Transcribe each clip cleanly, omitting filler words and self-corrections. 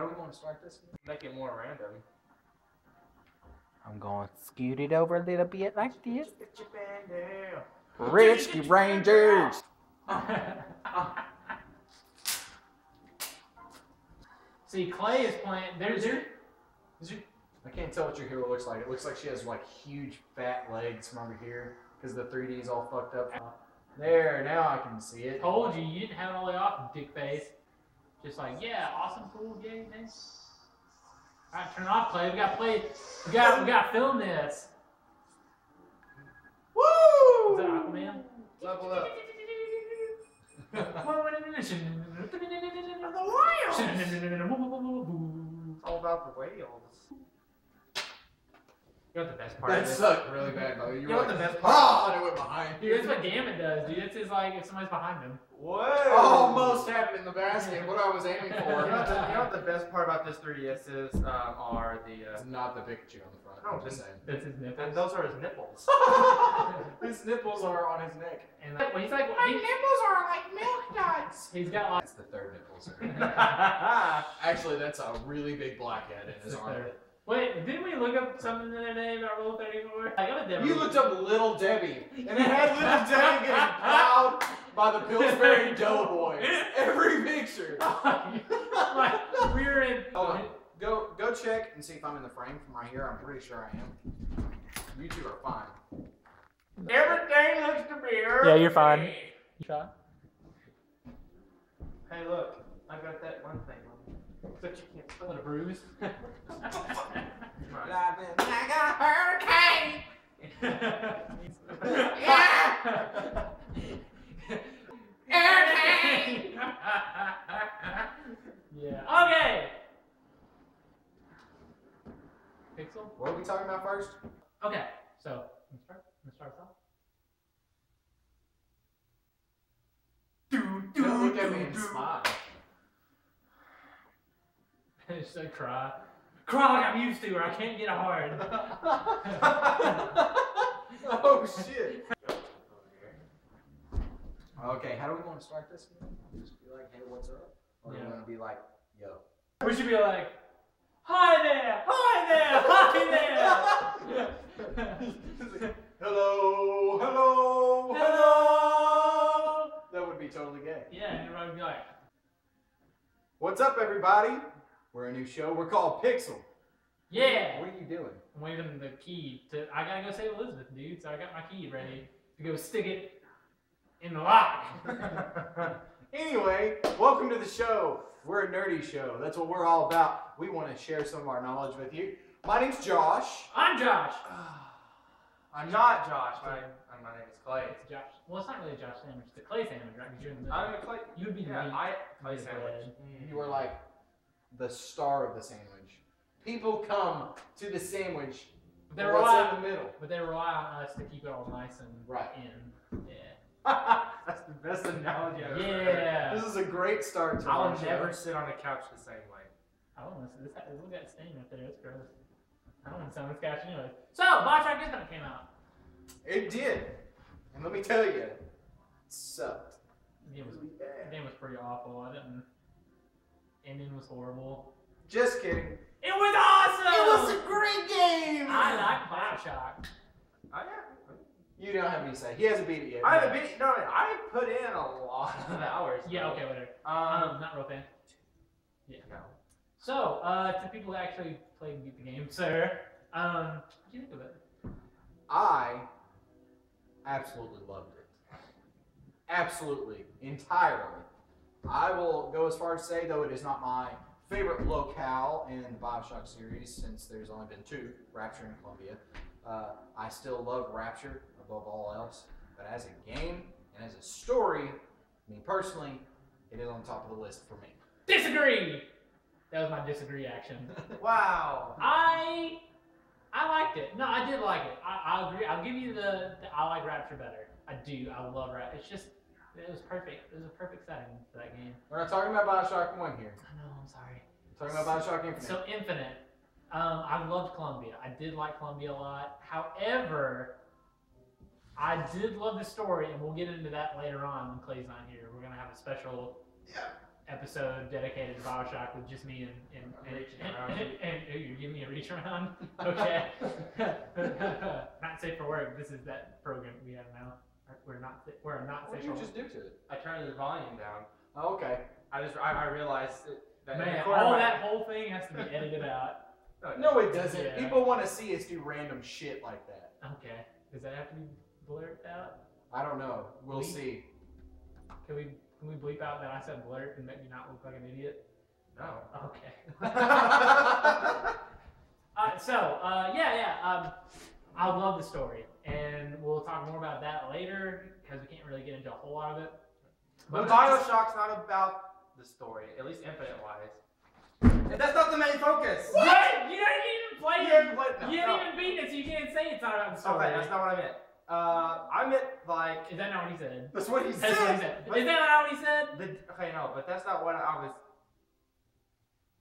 how do we want to start this? Make it more random. I'm going to scoot it over a little bit like this. Get your band down. Risky Rangers! See, Clay is playing. There's your. I can't tell what your hero looks like. It looks like she has like huge fat legs from over here because the 3D is all fucked up. There, now I can see it. Told you, you didn't have it all the way off, dick face. Just like, yeah, awesome, cool, yay, nice. Alright, turn it off, Clay. We gotta film this. Woo! Is that Aquaman? Level up. It's All about the whales. You know what the best part That of this? sucked really bad, though. You know what the best part? Ah! And it went behind. Dude, that's what Gambit does, dude. It's just like if somebody's behind them. What? Almost happened in the basket. What I was aiming You for. know what the best part about this 3DS is? Are the It's not the Pikachu on the front. No, I'm just saying. That's his nipples. and those are his nipples. His nipples are on his neck. And like, when he's like, nipples are like milk duds. he's got like. That's the third nipple, sir. Actually, that's a really big blackhead in his armpit. Wait, didn't we look up something the other day about Rule 34? I got a demo. You looked up Little Debbie, and it had Little Debbie getting plowed by the Pillsbury Doughboy. Every picture. Like, we were in. Hold on. Go check and see if I'm in the frame from right here. I'm pretty sure I am. You two are fine. Everything looks to be early. Yeah, you're fine. You try? Hey, look. I got that one thing on me. But you can't spell What, a it. bruise? Living like a hurricane. Yeah. Okay. Pixel. What are we talking about first? Okay. So let's start us off. Don't look at me and smile. Just like cry. Cry like I'm used to, or I can't get hard. Oh shit. Okay, how do we want to start this? Just be like, hey, what's up? Or do we want to be like, yo? We should be like, hi there, hi there, hi there. Hello, hello, Hello. That would be totally gay. Yeah, and everybody would be like, What's up, everybody? We're a new show. We're called Pixel. yeah. What are you doing? I'm waving the key to. I gotta go save Elizabeth, dude. So I got my key ready to go stick it in the lock. Anyway, welcome to the show. We're a nerdy show. That's what we're all about. We want to share some of our knowledge with you. My name's Josh. I'm Josh. I'm not Josh. My name is Clay. It's Josh. Well, it's not really a Josh sandwich. It's a Clay sandwich, right? Because you're in the middle. I'm a Clay. You would be the Yeah, meat. Clay You're the sandwich. bread. You are like the star of the sandwich. People come to the sandwich. But they for rely, what's in the middle? but they rely on us to keep it all nice and Right. in. Yeah. That's the best analogy I've ever heard. Yeah. This is a great start to I'll our show. never sit on a couch the same way. I don't want to see this. Look at that stain right there. It's gross. I don't want to sound this couch anyway. So, Bioshock Infinite came out. It did. And let me tell you, it sucked. The game was, Really the bad. game was pretty awful. I didn't. Ending was horrible. Just kidding. It was awesome. It was a great game. I like Bioshock. Oh yeah. You don't have any say. He hasn't beat it yet. I haven't been. No, I put in a lot of hours. Yeah. Okay. Whatever. Not real fan. Yeah. No. So, to people who actually played and beat the game, sir, what do you think of it? I absolutely loved it. Absolutely. Entirely. I will go as far as to say, though it is not my favorite locale in the Bioshock series, since there's only been two, Rapture and Columbia. I still love Rapture above all else, but as a game and as a story, me personally, it is on top of the list for me. Disagree. That was my disagree action. Wow. I liked it. No, I did like it. I agree. I'll give you the I like Rapture better. I do. I love Rapture. It's just it was perfect. It was a perfect setting for that game. We're not talking about Bioshock 1 here. I know. I'm sorry. We're talking about Bioshock Infinite. So Infinite. I loved Columbia. I did like Columbia a lot. However, I did love the story, and we'll get into that later on when Clay's not here. We're gonna have a special episode dedicated to Bioshock with just me and Reaching around. and you're giving me a reach around. Okay. Not safe for work. This is that program we have now. We're not safe What safe did you for just do to it? I turned the volume down. Oh, okay. I realized that in the Man, corner of all my- that whole thing has to be edited out. No, it doesn't. Yeah. People want to see us do random shit like that. Okay. Does that have to be blurred out? I don't know. We'll Bleep. see. Can we bleep out that I said blurred and make me not look like an idiot? No. Okay. I love the story, and we'll talk more about that later because we can't really get into a whole lot of it. But just- Bioshock's not about the story, at least Infinite-wise. And that's not the main focus! What? You didn't even play You it. haven't played- no, You no. didn't even beat it, so you can't say it's not about the story. Okay, that's not what I meant. I meant like... Is that not what he said? That's what he That's what he said. Is that not what he said? Okay, no, but that's not what I was...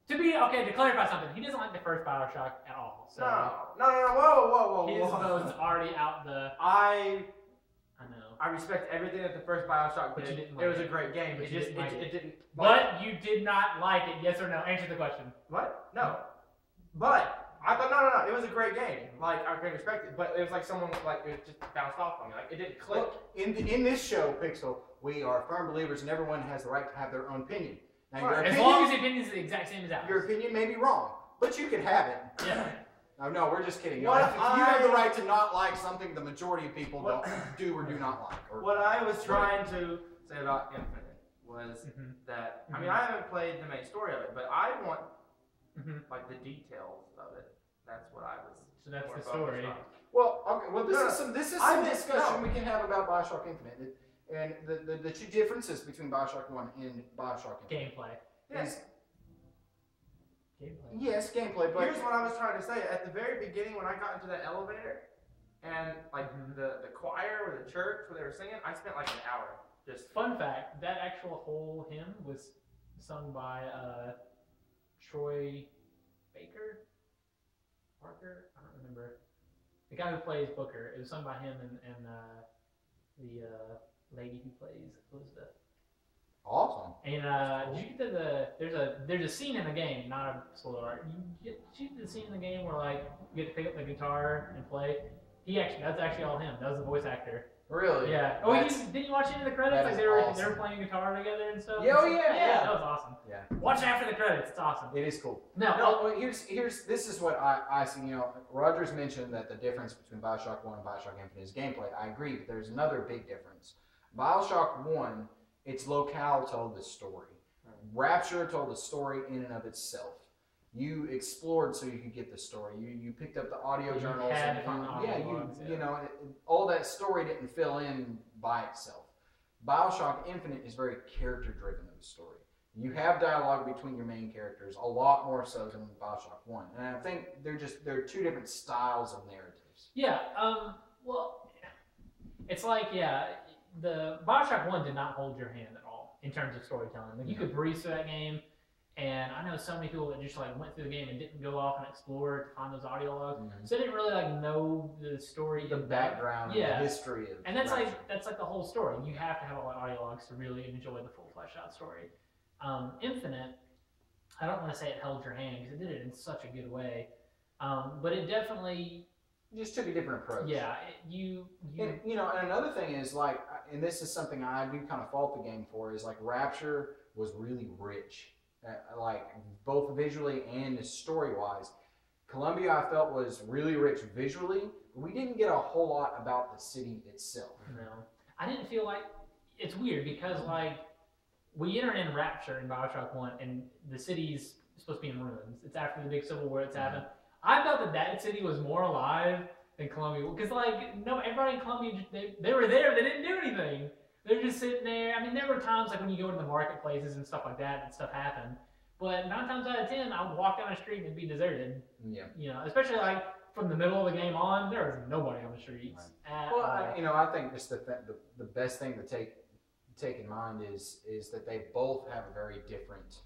To clarify something, he doesn't like the first Bioshock at all. So No, whoa, his vote's already out the. I know. I respect everything that the first Bioshock But you did. didn't It like was it. a great game. But It you just didn't like it didn't. But you did not like it, yes or no? Answer the question. What? No. But I thought no. It was a great game. Like I can respect it, but it was like someone like it just bounced off on me. Like it didn't click. Look, in this show, Pixel, we are firm believers and everyone has the right to have their own opinion. Now, your Right. As opinion, long as the opinion is the exact same as ours. your opinion may be wrong, but you can have it. Yeah. No, we're just kidding. What If you have the I- right to not like something the majority of people What- don't do or do not like. Or, What I was trying to say about Infinite was Mhm. that I mean I haven't played the main story of it, but I want Mhm. like the details of it. That's what I was. So that's more the focused story. on. Well, okay. Well, this No, is some I some meant- discussion no. we can have about Bioshock Infinite, and the two differences between Bioshock One and Bioshock Infinite. Gameplay. Yes. Gameplay. Yes, gameplay, but Here's what I was trying to say. At the very beginning, when I got into that elevator, and like the choir or the church where they were singing, I spent like an hour just. Fun fact: that actual whole hymn was sung by Troy Baker, Parker. I don't remember. The guy who plays Booker. It was sung by him and the lady who plays Elizabeth. awesome. And did you get to there's a scene in the game, not a spoiler alert. Did you get the scene in the game where like you get to pick up the guitar and play? That's actually all him. That was the voice actor. Really? Yeah. Oh, That's- didn't you watch any of the credits? that Like is they were awesome. playing guitar together and stuff. Yeah, oh, yeah, yeah. That was awesome. Yeah. Watch after the credits. It's awesome. It is cool. No, No, well, this is what I see. You know, Rogers mentioned that the difference between Bioshock 1 and Bioshock Infinite is gameplay. I agree, but there's another big difference. Bioshock 1, its locale told the story. Rapture told the story in and of itself. You explored so you could get the story. You picked up the audio You journals. had and, to find the audio logs, you yeah. know, all that story didn't fill in by itself. Bioshock Infinite is very character driven of the story. You have dialogue between your main characters, a lot more so than Bioshock 1. And I think they're two different styles of narratives. yeah. Well, it's like the Bioshock 1 did not hold your hand at all in terms of storytelling. Like you could breeze through that game, and I know so many people that just like went through the game and didn't go off and explore to find those audio logs. So they didn't really like know the story, The background, and Yeah. the history of and that's Rapture. like the whole story. You have to have a lot of audio logs to really enjoy the full fleshed out story. Infinite, I don't want to say it held your hand because it did it in such a good way, but it definitely, You just took a different approach. you And, you know, and another thing is like, and this is something I do kind of fault the game for, is like Rapture was really rich, like both visually and story wise. Columbia I felt was really rich visually, but we didn't get a whole lot about the city itself. No, I didn't feel like it's weird because like we enter in Rapture in Bioshock 1 and the city's supposed to be in ruins. It's after the big civil war that's happened. I felt that city was more alive than Columbia because like no, everybody in Columbia they were there, they didn't do anything. They're just sitting there. I mean, there were times like when you go to the marketplaces and stuff like that and stuff happened. But 9 times out of 10, I would walk down the street and it'd be deserted. Yeah. You know, especially like from the middle of the game on, there was nobody on the streets. At Well, all. I think just the best thing to take in mind is that they both have a very different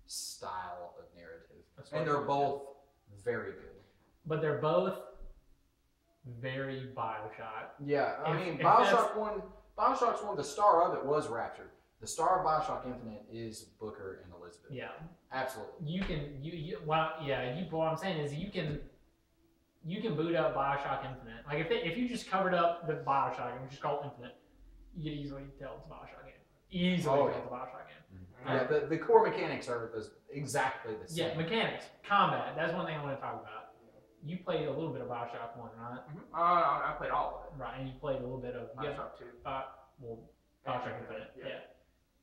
style of narrative, and they're both very good. But they're both very Bioshock. Yeah, I If- mean, if that's- Bioshock's one. The star of it was Rapture. The star of Bioshock Infinite is Booker and Elizabeth. Yeah. Absolutely. What I'm saying is you can boot up Bioshock Infinite. Like if you just covered up the Bioshock and just called Infinite, you could easily tell it's a Bioshock game. Easily tell it's a Bioshock game. Yeah, the core mechanics are exactly the same. Yeah, mechanics, combat. That's one thing I want to talk about. You played a little bit of Bioshock 1, right? I played all of it. Right, and you played a little bit of Bioshock 2. Bioshock Infinite. Yeah. Yeah.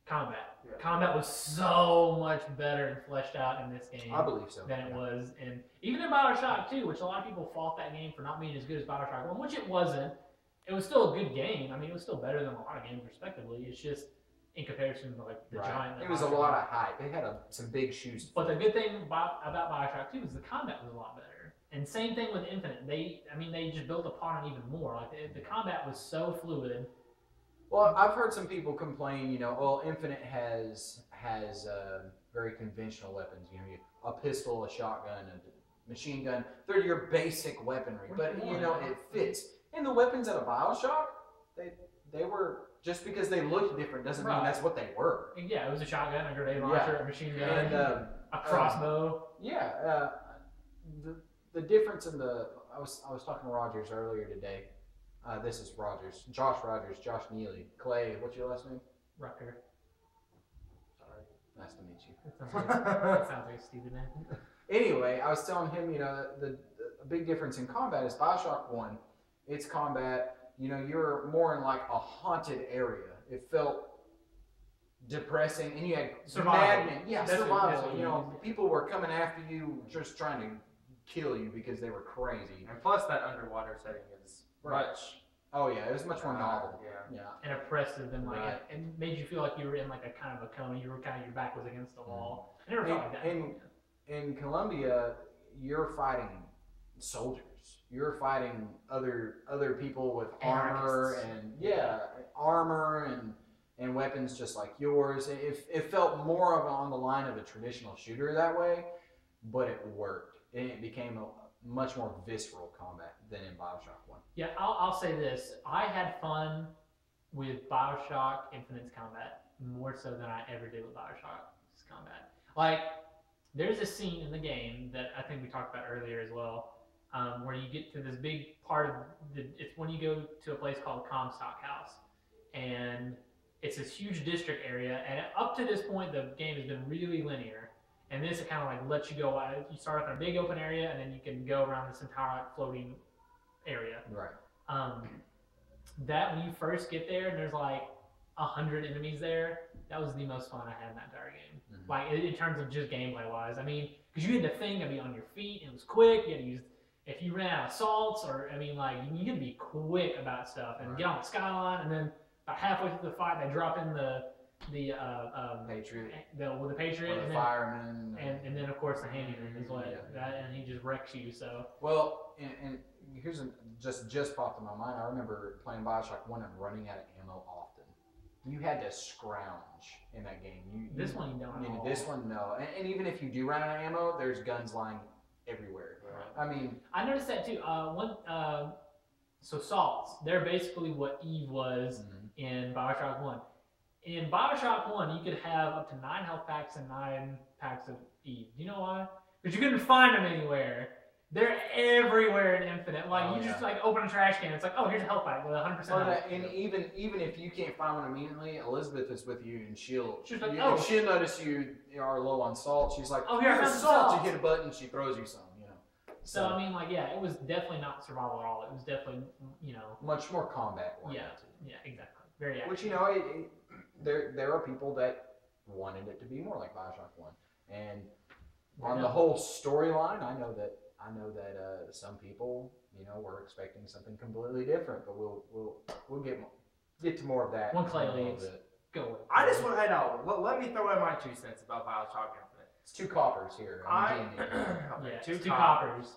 Combat. Yeah. Combat was so much better and fleshed out in this game I believe so. than it was in even in Bioshock 2, which a lot of people fault that game for not being as good as Bioshock 1, which it wasn't. It was still a good game. I mean, it was still better than a lot of games, respectively. It's just in comparison to like the giant. It was a lot of hype. It had some big shoes. But the good thing about Bioshock 2 is the combat was a lot better. And same thing with Infinite. They just built upon it even more. Like the combat was so fluid. Well, I've heard some people complain. Infinite has very conventional weapons. A pistol, a shotgun, a machine gun. They're your basic weaponry. But it fits. And the weapons out of Bioshock, they were just because they looked different doesn't mean that's what they were. Yeah, it was a shotgun, a grenade launcher, a machine gun, and a crossbow. The difference in I was talking to Rogers earlier today. This is Rogers, Josh Neely, Clay. What's your last name? Rucker. Sorry, nice to meet you. That sounds like a stupid name. Anyway, I was telling him, the big difference in combat is Bioshock 1. Its combat, you're more in like a haunted area. It felt depressing, and you had madmen. Yeah, survival. People were coming after you, just trying to kill you because they were crazy. And plus, that underwater setting is much. Oh yeah, it was much more novel. Yeah. And oppressive, and it made you feel like you were in like a kind of a coma. You were your back was against the wall. I never felt like that. In Colombia, you're fighting soldiers. You're fighting other people with armor and weapons just like yours. It felt more on the line of a traditional shooter that way, but it worked. It became a much more visceral combat than in Bioshock 1. Yeah, I'll say this. I had fun with Bioshock Infinite's combat more so than I ever did with Bioshock's combat. Like, there's a scene in the game that I think we talked about earlier as well, where you get to this big part of it's when you go to a place called Comstock House, and it's this huge district area, and up to this point the game has been really linear, and this kind of like lets you go out. You start off in a big open area, and then you can go around this entire floating area. Right. That when you first get there and there's like 100 enemies there, that was the most fun I had in that entire game. Mm-hmm. Like in terms of just gameplay wise, I mean, because you had to think and be on your feet, and it was quick. You had to use if you ran out of salts, or you had to be quick about stuff and get on the skyline, and then about halfway through the fight, they drop in the Patriot, the Patriot, or the fireman, and then of course the handyman is what and he just wrecks you. So and here's just popped in my mind. I remember playing Bioshock 1 and running out of ammo often. You had to scrounge in that game. This one you don't. This one no, and even if you do run out of ammo, there's guns lying everywhere. Right. I mean, I noticed that too. So salts, they're basically what Eve was in Bioshock 1. In Bioshock 1, you could have up to 9 health packs and 9 packs of Eve. Do you know why? Because you couldn't find them anywhere. They're everywhere in Infinite. Just open a trash can. It's like, oh, here's a health pack with 100% health. And even if you can't find one immediately, Elizabeth is with you, and she'll like, if she'll notice you are low on salt. She's like, oh, here's salt. You hit a button, she throws you some. So I mean, it was definitely not survival at all. It was definitely, much more combat oriented. Yeah, exactly. Very active. Which there are people that wanted it to be more like Bioshock 1, and on the whole storyline, I know that some people were expecting something completely different, but we'll get to more of that. One Clay leaves. Go away. I just want to know. Let me throw in my 2 cents about Bioshock Infinite. It's 2 coppers here. Two coppers.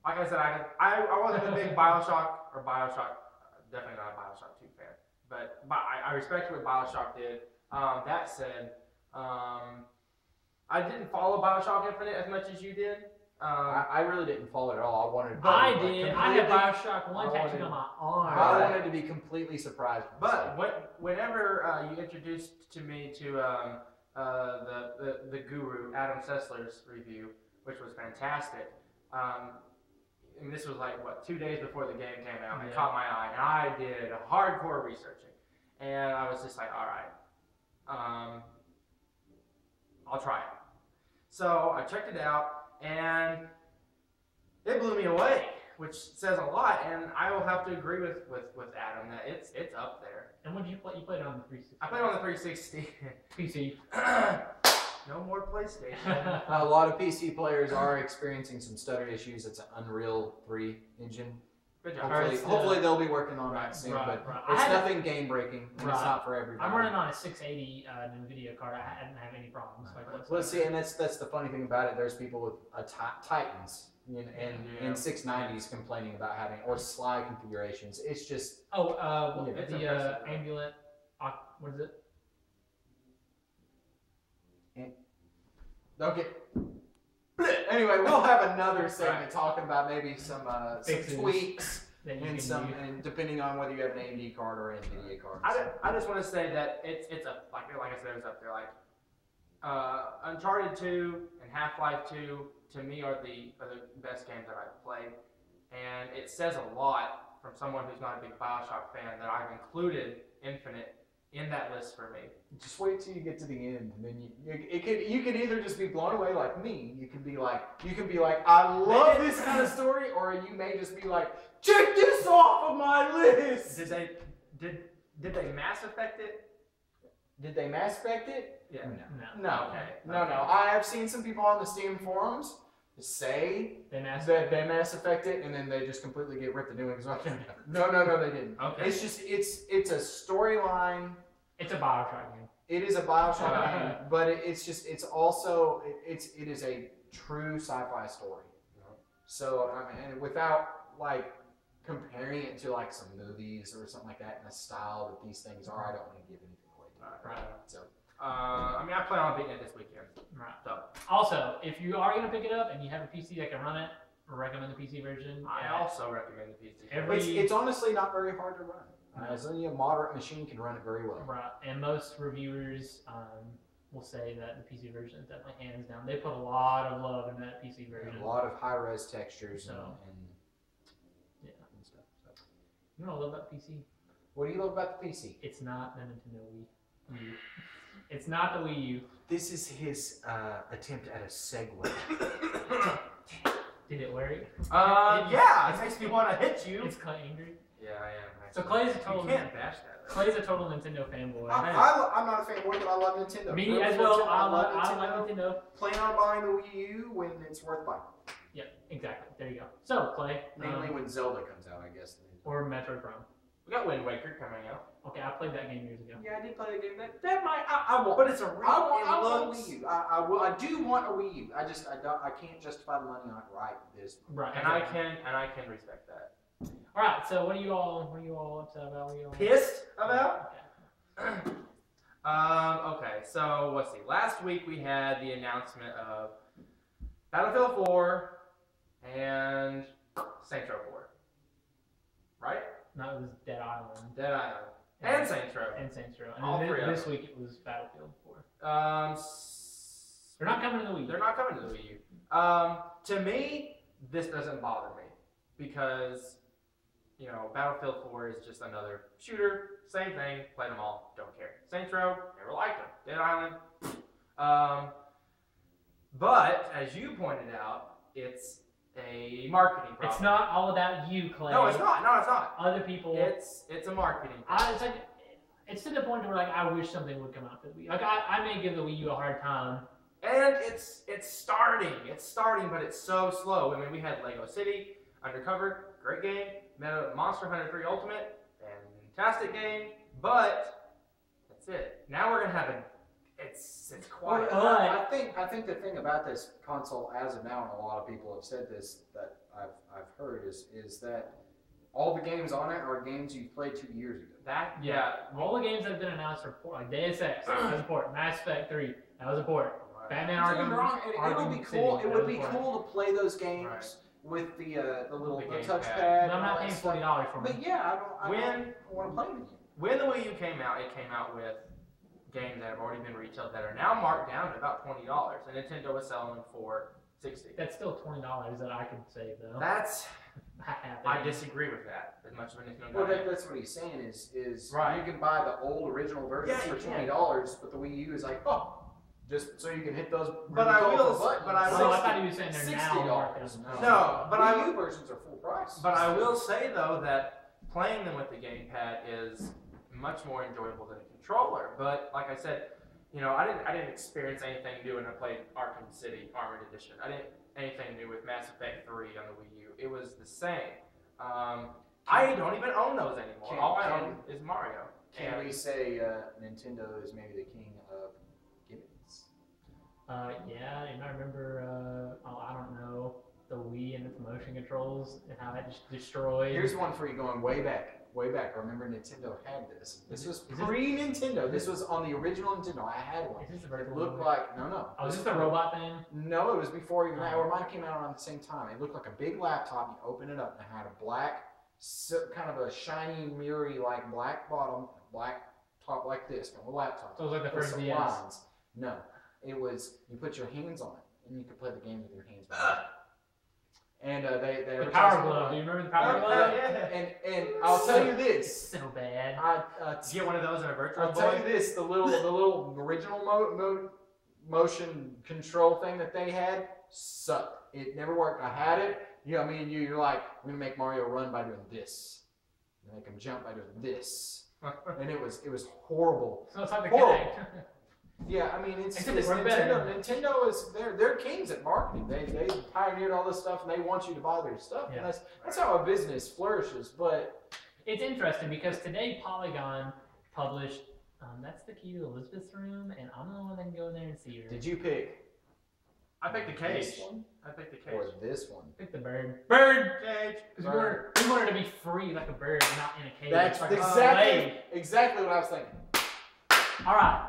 Like I said, I wasn't a big Bioshock, definitely not a Bioshock 2 fan, but I respect what Bioshock did. That said, I didn't follow Bioshock Infinite as much as you did. I really didn't follow it at all. I wanted. To I be, did. like, I had completely- Bioshock 1 I tattooed wanted- on my arm. I wanted to be completely surprised. But whenever you introduced to me to the guru Adam Sessler's review, which was fantastic, and this was like 2 days before the game came out. It Yeah. caught my eye, and I did hardcore researching, and I was just like, all right, I'll try it. So I checked it out, and it blew me away, which says a lot. And I will have to agree with Adam that it's up there. And when did you play? You played it on the 360. I played on the 360. PC. No more PlayStation. A lot of PC players are experiencing some stutter issues. It's an Unreal 3 engine. Good job. Hopefully they'll be working on Right, that soon, right, but right. it's I had- nothing game breaking, and it's Right. not for everybody. I'm running on a 680 NVIDIA card. I didn't have any problems. Like, Well, whatsoever. see, and that's the funny thing about it. There's people with Titans in Yeah. 690s complaining about having or Sly configurations. It's just Oh, Yeah, it's the impressive, though. Ambulance. What is it? okay. Anyway, we'll have another segment talking about maybe some Fixes. tweaks That you and can do. and depending on whether you have an AMD card or an NVIDIA card. I just want to say that it's a like I said, it's up there. Like Uncharted 2 and Half-Life 2 to me are the best games that I've played, and it says a lot from someone who's not a big BioShock fan that I've included Infinite in that list for me. Just wait till you get to the end, and then you could either just be blown away like me. You can be like I love this kind of story, or you may just be like, check this off of my list. Did they Mass Effect it? Did they Mass Effect it? Yeah. No. No. Okay. No. I have seen some people on the Steam forums say They mass. that they Mass Effect it, and then they just completely get ripped a new one. No, they didn't. Okay. It's just it's a storyline. It's a Bioshock game. It is a Bioshock game, but it's also it is a true sci-fi story. So I mean, and without like comparing it to like some movies or something like that in the style that these things are, I don't want to give anything away. Right. So I mean, I plan on beating it this weekend. Right. So Also, if you are gonna pick it up and you have a PC that can run it, recommend the PC version. I also recommend the PC. it's honestly not very hard to run. As only a moderate machine can run it very well. Right, and most reviewers will say that the PC version is definitely hands down. They put a lot of love in that PC version. A lot of high-res textures and Yeah. and stuff. So. You know what I love about PC? What do you love about the PC? It's not the Nintendo Wii U. It's not the Wii U. This is his attempt at a segue. Did it work? Yeah, it makes me want to hit you. It's Clay angry. Yeah, I am. So Clay's a total. You can't bash that. Though. Clay's a total Nintendo fanboy. I'm not a fanboy, but I love Nintendo. Me Really as well. fortunate. I love like Nintendo. Plan on buying the Wii U when it's worth buying. Yeah, exactly. There you go. So Clay, Mainly when Zelda comes out, I guess. or Metroid Prime. We got Wind Waker coming out. Okay, I played that game years ago. Yeah, I did play the game. That might. I want. But it's a I want a Wii U. I do want a Wii U. I can't justify the money on it right this. Right. And I can respect that. All right. So what are you all upset about? What are you all Pissed about? Okay. Okay, so let's see. Last week we had the announcement of Battlefield 4 and Saints Row 4. Right? No, it was Dead Island Dead Island. And Saints Row. and Saints Row. And All then three of this them. week it was Battlefield 4. They're not coming to the Wii. They're not coming to the Wii U. To me, this doesn't bother me because, you know, Battlefield 4 is just another shooter, same thing, played them all, don't care. Saints Row, never liked them. Dead Island. But as you pointed out, it's a marketing problem. It's not all about you, Clay. No, it's not. No, it's not. Other people. It's a marketing problem. It's to the point where like I wish something would come out for the Wii. Like I may give the Wii U a hard time. And it's starting. It's starting, but it's so slow. I mean, we had Lego City, Undercover, great game. Monster Hunter 3 Ultimate, fantastic game. But that's it. Now we're gonna have it's quiet. I think the thing about this console as of now, and a lot of people have said this that I've heard is that all the games on it are games you played 2 years ago. All the games that have been announced are port. Like Deus Ex, that was a port. Mass Effect 3, that was a port. Batman Don't get me Arkham. wrong, it would be Arkham cool. City, It would be that was cool to play those games Right. with the little The gamepad. touchpad. But I'm not paying $40 for But them. yeah, I When- don't want to play with you. When the Wii U came out, it came out with games that have already been retailed that are now marked down to about $20, and Nintendo was selling them for $60. That's still $20 that I could save though. That's Half I it. disagree with that as much of a Nintendo Well, guy. that's what he's saying is Right. you can buy the old original version Yeah, for you can. $20, but the Wii U is like, oh, just so you can hit those. But really I colorful will- buttons. but I Oh, I will- thought he was saying they're now $60. marked No, but Wii U versions are full price. But I will say though that playing them with the gamepad is much more enjoyable than a controller. But like I said, you know, I didn't experience anything new when I played Arkham City Armored Edition. I didn't anything new with Mass Effect 3 on the Wii U. It was the same. I don't even own those anymore. All I own is Mario. Can And- we say Nintendo is maybe the king of gimmicks? Yeah, and I remember, I don't know, the Wii and its motion controls and how that just destroyed. Here's one for you going way back. Way back. I remember Nintendo had this. This was Is this- pre-Nintendo. This was on the original Nintendo. I had one. Is this the It virtual looked one? like no. Oh, is this the robot thing? No, it was before even that. Oh. Or mine came out around the same time. It looked like a big laptop. You open it up and it had a black, kind of a shiny, mirrory like black bottom, black top like this, from a laptop. So it was like the with first some DS. lines. No, it was you put your hands on it and you could play the game with your hands. And they The advertised Power it Glove. on- Do you remember the Power Oh, Glove? yeah. And I'll tell you this. So bad. Get one of those in a virtual I'll tell boy. you this: the little original motion control thing that they had sucked. It never worked. I had it. You know, me and you're like, we're gonna make Mario run by doing this, and make him jump by doing this, and it was horrible. So it's like the Horrible. Kinect. Yeah, I mean it's Except it Nintendo. worked better. Nintendo is they're kings at marketing. They pioneered all this stuff, and they want you to buy their stuff. Yeah. And that's how a business flourishes. But It's interesting because today Polygon published, that's the key to Elizabeth's room, and I'm the one that can go in there and see her. did you pick I picked the cage. this one I picked the or cage. this one? Pick the bird. Bird! Cage. Because we want her to be free like a bird, not in a cage. That's like a exactly exactly what I was thinking. slave. All right.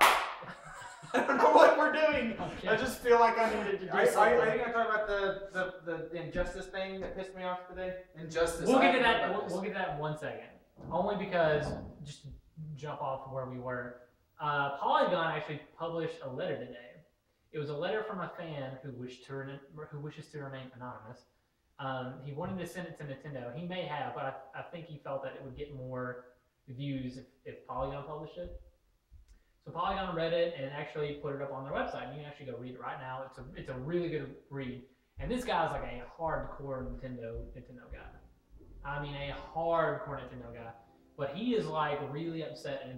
I don't know what we're doing. Oh, shit. I just feel like I needed to do Are you something. gonna talk about the injustice thing that pissed me off today? Injustice. We'll I get to don't know that. about We'll get to that in 1 second. Only because just to jump off where we were. Polygon actually published a letter today. It was a letter from a fan who wishes to remain anonymous. He wanted to send it to Nintendo. He may have, but I think he felt that it would get more views if Polygon published it. So Polygon read it and actually put it up on their website. You can actually go read it right now. It's a really good read. And this guy's like a hardcore Nintendo guy. I mean, a hardcore Nintendo guy. But he is like really upset at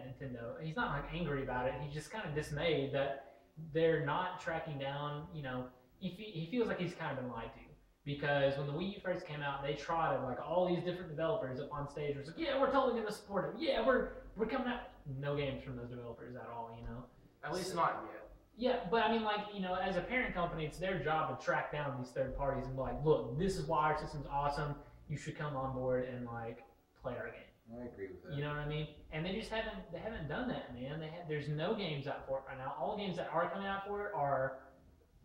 Nintendo. He's not like angry about it. He's just kind of dismayed that they're not tracking down. You know, he feels like he's kind of been lied to. Because when the Wii U first came out, they trotted like all these different developers up on stage. It was like, yeah, we're totally gonna support it. Yeah, we're coming out. No games from those developers at all. You know. At least not yet. Yeah, but I mean, like, you know, as a parent company, it's their job to track down these third parties and be like, look, this is why our system's awesome. You should come on board and like play our game. I agree with that. You know what I mean? And they just haven't done that, man. There's no games out for it right now. All the games that are coming out for it are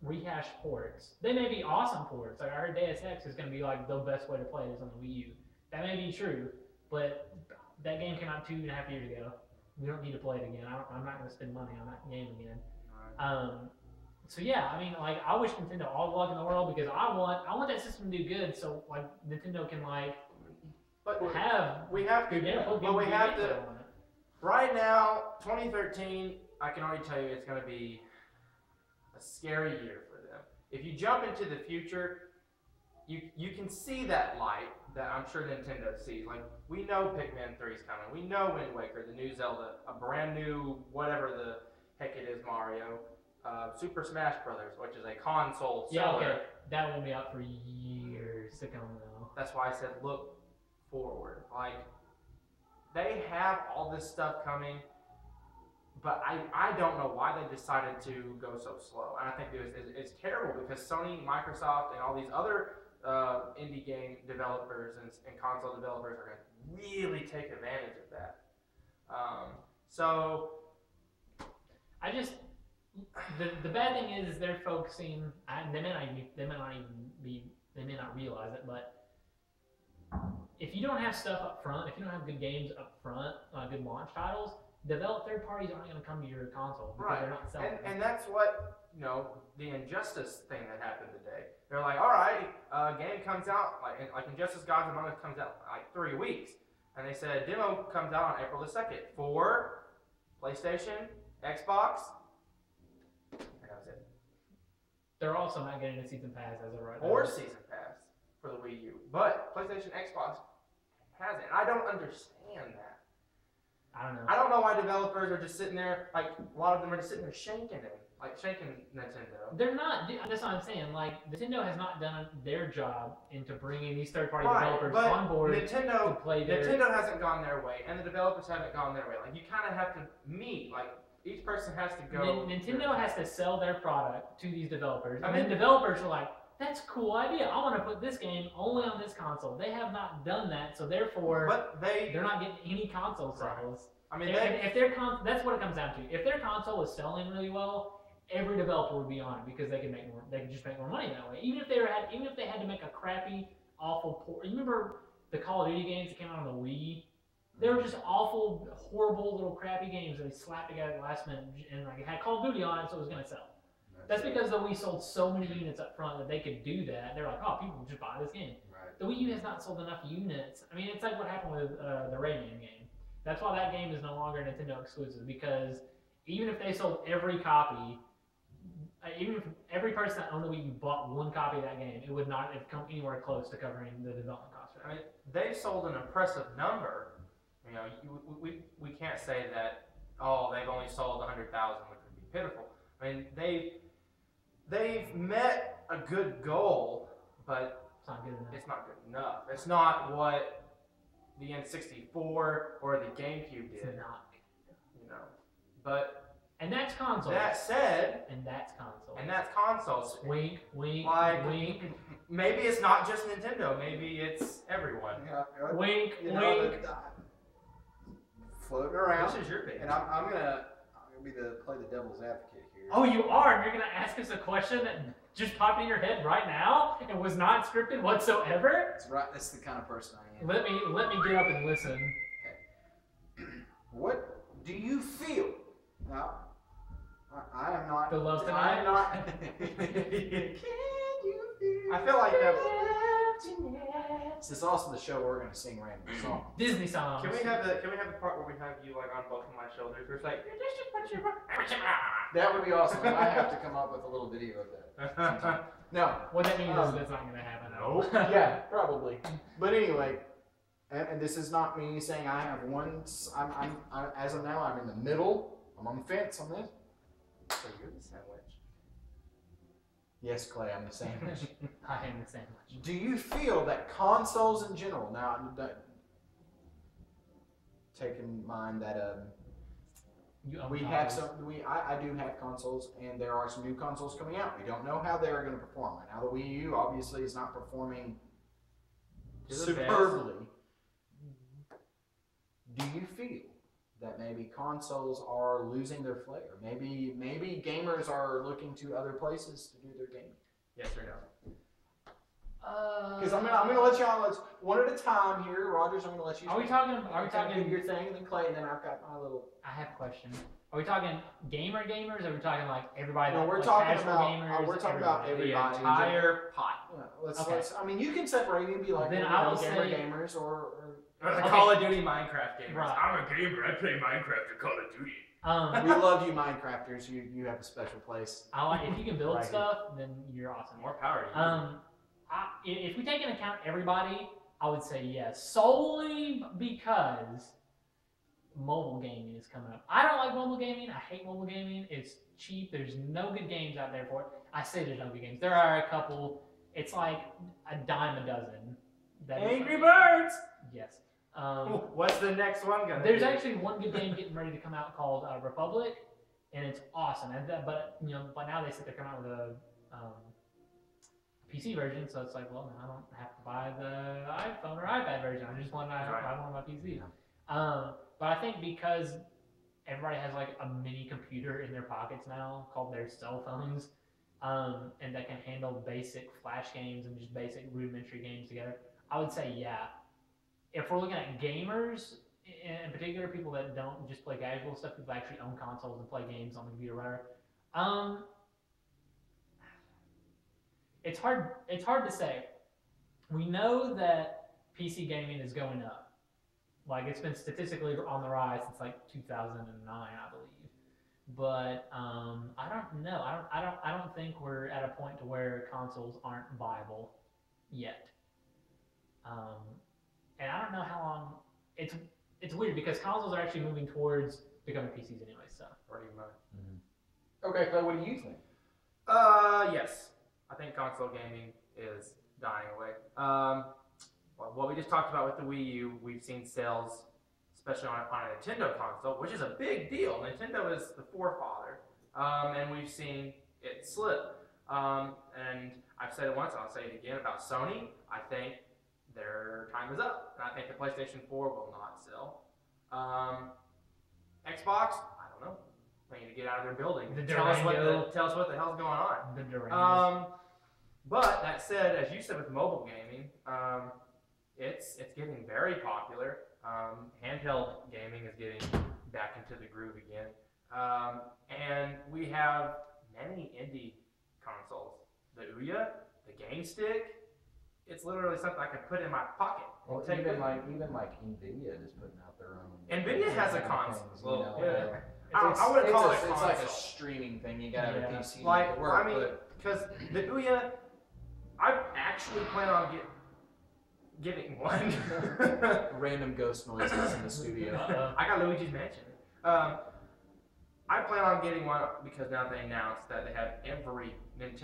rehashed ports. They may be awesome ports. Like I heard Deus Ex is going to be like the best way to play it is on the Wii U. That may be true, but that game came out 2.5 years ago. We don't need to play it again. I'm not going to spend money on that game again. So yeah, I mean, like I wish Nintendo all the luck in the world because I want that system to do good. So like Nintendo can like But have we have to. yeah, But we have to. on it. Right now, 2013, I can already tell you it's going to be a scary year for them. If you jump into the future, you can see that light that I'm sure Nintendo sees. Like, we know Pikmin 3 is coming. We know Wind Waker, the new Zelda, a brand new, whatever the heck it is, Mario. Super Smash Brothers, which is a console Yeah, seller. okay, that won't be out for years to come though. That's why I said look forward. Like, they have all this stuff coming, but I don't know why they decided to go so slow. And I think it's terrible because Sony, Microsoft, and all these other indie game developers and console developers are going to really take advantage of that. So I just the bad thing is they're focusing. They may not realize it, but if you don't have stuff up front, if you don't have good games up front, good launch titles, third parties aren't going to come to your console because they're not selling. And that's what the Injustice thing that happened today. They're like, all right, game comes out like Injustice: Gods Among Us comes out like 3 weeks, and they said demo comes out on April the 2nd for PlayStation, Xbox, and that was it. They're also not getting a season pass as of right now. Or season pass for the Wii U, but PlayStation, Xbox has it. I don't understand that. I don't know. I don't know why developers are just sitting there, like, a lot of them are just sitting there shanking Nintendo. They're not. That's what I'm saying. Like, Nintendo has not done their job into bringing these third-party Right, developers but on board to play their. Nintendo hasn't gone their way, and the developers haven't gone their way. Like, you kind of have to meet. Like, each person has to go. Nintendo has to sell their product to these developers, I and mean, then developers are like, "That's a cool idea. I want to put this game only on this console." They have not done that, so therefore, but they're not getting any console sales. Right. I mean, if their that's what it comes down to. If their console is selling really well, every developer would be on it because they can make more. They can just make more money that way. Even if they had to make a crappy, awful port. You remember the Call of Duty games that came out on the Wii? They were just awful, horrible little crappy games that they slapped together at the last minute, and like it had Call of Duty on it, so it was gonna sell. That's because the Wii sold so many units up front that they could do that. They're like, oh, people will just buy this game. Right. The Wii U has not sold enough units. I mean, it's like what happened with the Rayman game. That's why that game is no longer Nintendo exclusive, because even if they sold every copy, even if every person that owned the Wii U bought one copy of that game, it would not have come anywhere close to covering the development costs. I mean, they've sold an impressive number. We can't say that they've only sold 100,000, which would be pitiful. I mean, they've met a good goal, but It's not good enough. it's not good enough. It's not what the N64 or the GameCube did. It's not. But And that's console. that said, And that's console. and that's consoles. Wink, wink, Like, wink, maybe it's not just Nintendo. Maybe it's everyone. wink, You know, wink. floating around. This is your pick. And I'm gonna play the devil's advocate here. Oh, you are? And you're going to ask us a question that just popped in your head right now and was not scripted whatsoever? That's right. That's the kind of person I am. Let me get up and listen. What do you feel? Now, I am not. The love I tonight? am not. Can you feel? I feel like that. This is also the show where we're gonna sing random songs. Disney songs. Can we have the part where we have you like on both of my shoulders? Where it's like That would be awesome. I have to come up with a little video of that. No. What that means is that's not going to happen. No. Yeah, probably. But anyway, and this is not me saying I have one. I'm as of now, I'm in the middle. I'm on the fence on this. So you're the sandwich. Yes, Clay, I'm the sandwich. I am the sandwich. Do you feel that consoles in general, now, take in mind that we have I do have consoles, and there are some new consoles coming out. We don't know how they are going to perform. Right now, the Wii U obviously is not performing superbly. Do you feel that maybe consoles are losing their flair? Maybe gamers are looking to other places to do their gaming. Yes or no? Because I'm gonna let y'all one at a time here. Rogers, I'm gonna let you. Are we talking do your thing, and then Clay, and then I've got my little. I have a question. Are we talking gamers? Or are we talking like everybody? No, that, we're like, talking casual about. gamers, We're talking about everybody. The entire pot. Yeah, Okay. let's. I mean, you can separate and be like, Then you I know, will gamer say- gamers or Or the Okay. Call of Duty Minecraft gamers. Right. I'm a gamer. I play Minecraft or Call of Duty. we love you, Minecrafters. You have a special place. I like if you can build Right. stuff, then you're awesome. More power to you. If we take into account everybody, I would say yes, solely because mobile gaming is coming up. I don't like mobile gaming. I hate mobile gaming. It's cheap. There's no good games out there for it. I say there's no good games. There are a couple. It's like a dime a dozen. Angry Birds. Yes. What's the next one gonna There's be? actually one good game getting ready to come out called Republic, and it's awesome. But now they said they're coming out with a PC version, so it's like, well, now I don't have to buy the iPhone or iPad version. I just want to buy one on my PC. But I think because everybody has like a mini computer in their pockets now called their cell phones, and that can handle basic Flash games and just basic rudimentary games together. I would say, yeah. If we're looking at gamers, in particular, people that don't just play casual stuff, people actually own consoles and play games on the computer, whatever. It's hard to say. We know that PC gaming is going up. Like, it's been statistically on the rise since like 2009, I believe. But I don't know. I don't think we're at a point to where consoles aren't viable yet. And I don't know how long. It's weird because consoles are actually moving towards becoming PCs anyway. So Pretty much. Okay, Clay, what do you think? Yes. I think console gaming is dying away. Well, what we just talked about with the Wii U, we've seen sales, especially on a Nintendo console, which is a big deal. Nintendo is the forefather, and we've seen it slip. And I've said it once, and I'll say it again about Sony. I think their time is up, and I think the PlayStation 4 will not sell. Xbox, I don't know. They need to get out of their building. Tell us what the hell's going on. the Durango. But that said, as you said with mobile gaming, it's getting very popular. Handheld gaming is getting back into the groove again. And we have many indie consoles. The Ouya, the Game Stick, it's literally something I could put in my pocket. Well, and take even with me. like Nvidia is putting out their own. Nvidia has a console. Things, you know, Yeah. It's, I wouldn't call it a it's console. like a streaming thing. You gotta have a Yeah. PC Like, to work. I mean, because the Ouya, I actually plan on getting one. but random ghost noises in the studio. I got Luigi's Mansion. I plan on getting one because now they announced that they have every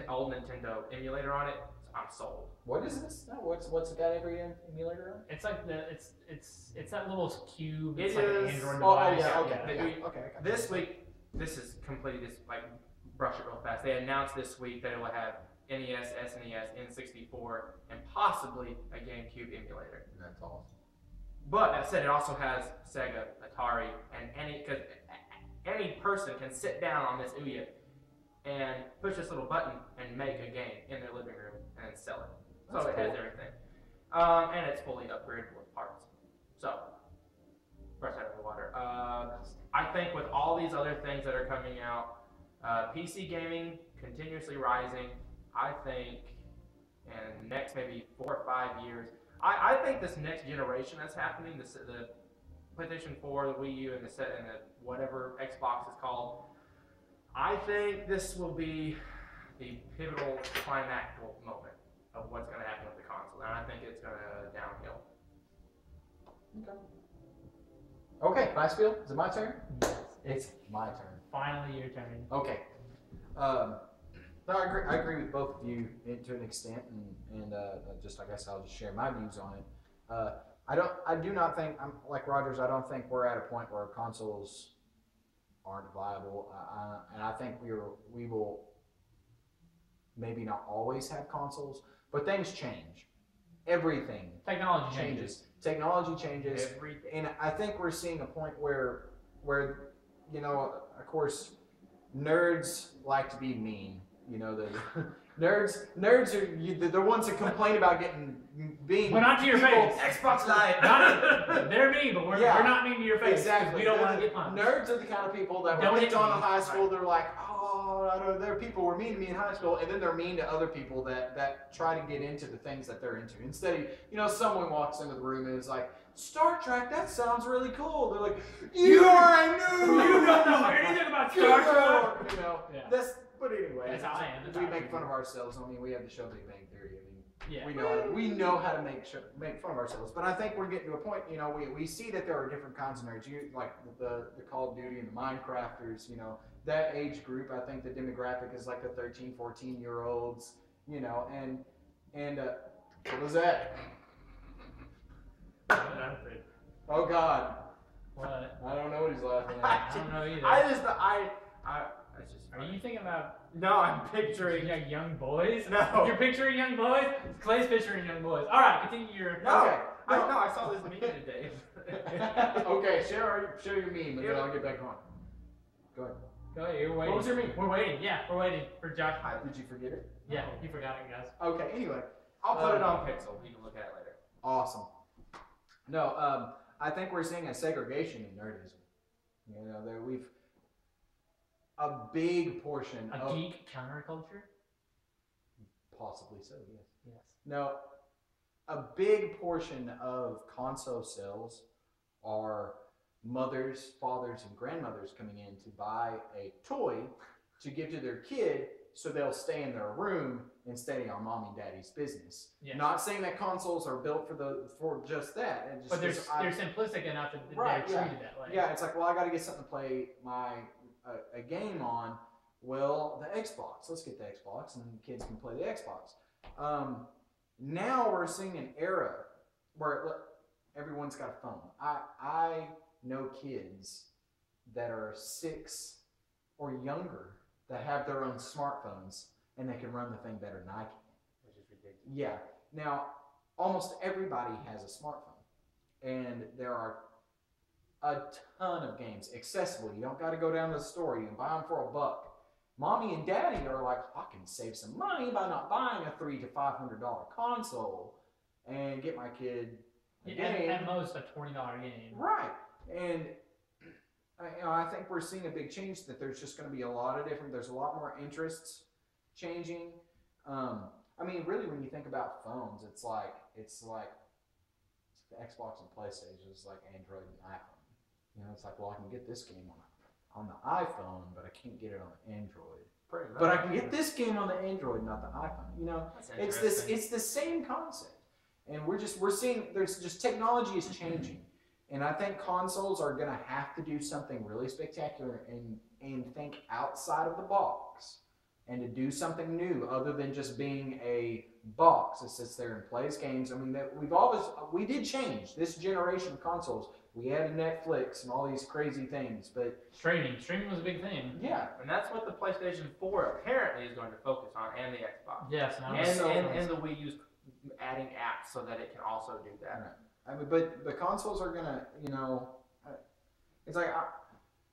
old Nintendo emulator on it. So I'm sold. What is this? What's it got every emulator on? It's like it's that little cube. It It's like an is- Android Oh, device. yeah, okay, Yeah. yeah, okay. I got This it. week, this is completely just like brush it real fast. They announced this week that it will have NES, SNES, N64, and possibly a GameCube emulator. That's awesome. But that said, it also has Sega, Atari, and any person can sit down on this Ouya and push this little button and make a game in their living room and then sell it. So That's it has cool. everything. And it's fully upgradable with parts. So, brush that out of the water. I think with all these other things that are coming out, PC gaming continuously rising. I think in the next maybe 4 or 5 years, I think this next generation that's happening, the PlayStation 4, the Wii U, and the whatever Xbox is called, I think this will be the pivotal climactic moment of what's going to happen with the console, and I think it's going to downhill. Okay, Glassfield, is it my turn? Yes. It's my turn. Finally your turn. Okay. No, I agree with both of you to an extent, and just I guess I'll just share my views on it. I do not think I'm like Rogers. I don't think we're at a point where consoles aren't viable, and I think we will maybe not always have consoles, but things change. Everything Technology changes. Technology changes. Everything. And I think we're seeing a point where you know, of course, nerds like to be mean. You know, the nerds are the ones that complain about being. Well, not to your people- face. Xbox Live. They're mean, but we're not mean to your face. 'Cause Exactly. We don't They're want to the- get punched. Nerds are the kind of people that Don't when they hit go to me. high school, they're like, oh, I don't know, there are people who were mean to me in high school, and then they're mean to other people that try to get into the things that they're into. Instead of, you know, someone walks into the room and is like, Star Trek, that sounds really cool. They're like, you are a noob. You don't know anything about Star Trek. You know, Yeah. but anyway, That's how I am. That's we how I make am. fun of ourselves. I mean, we have the show Big Bang Theory. I mean, Yeah. we know how to make fun of ourselves. But I think we're getting to a point, you know, we see that there are different kinds of nerds. Like the Call of Duty and the Minecrafters, you know, that age group. I think the demographic is like the 13, 14-year-olds, you know, and what was that? Oh God, What? I don't know what he's laughing at. I don't know either. It's just. Are you thinking about No, I'm picturing. young boys? No. You're picturing young boys? Clay's picturing young boys. All right, continue your. No. Okay. I saw this meme today. Okay, share your meme, and then I'll get back on. Go ahead. Go ahead, you're waiting. What was your meme? We're waiting. Yeah, we're waiting for Josh. Did you forget it? Yeah, you forgot it, guys. Okay. Anyway, I'll put it on Pixel. You can look at it later. awesome. No, I think we're seeing a segregation in nerdism. You know, that we've a big portion A of geek counterculture? possibly so. Yes. Yes. No, a big portion of console sales are mothers, fathers, and grandmothers coming in to buy a toy to give to their kid so they'll stay in their room and stay on mom and daddy's business. Yeah. Not saying that consoles are built for just that. And just But because they're simplistic enough that Right, they're yeah. treated that way. yeah, it's like, well, I got to get something to play a game on. Well, the Xbox. Let's get the Xbox, and kids can play the Xbox. Now we're seeing an era where everyone's got a phone. I know kids that are 6 or younger that have their own smartphones and they can run the thing better than I can. Which is ridiculous. Yeah. Now, almost everybody has a smartphone, and there are a ton of games accessible. You don't got to go down to the store. You can buy them for $1. Mommy and daddy are like, I can save some money by not buying a $300 to $500 console and get my kid a game. At most a $20 game. Right. And I think we're seeing a big change that there's just going to be a lot of there's a lot more interests changing. I mean, really, when you think about phones, it's like the Xbox and PlayStation is like Android and iPhone. You know, it's like, well, I can get this game on the iPhone, but I can't get it on the Android. Pretty much. But I can get this game on the Android, not the iPhone. You know, That's it's the same concept, and we're seeing there's just technology is changing, and I think consoles are gonna have to do something really spectacular and think outside of the box, and to do something new other than just being a box that sits there and plays games. I mean, that we did change this generation of consoles. We added Netflix and all these crazy things, but Streaming was a big thing. yeah, And that's what the PlayStation 4 apparently is going to focus on, and the Xbox. Yes, and And the Wii U's adding apps so that it can also do that. I mean, but the consoles are gonna, you know, it's like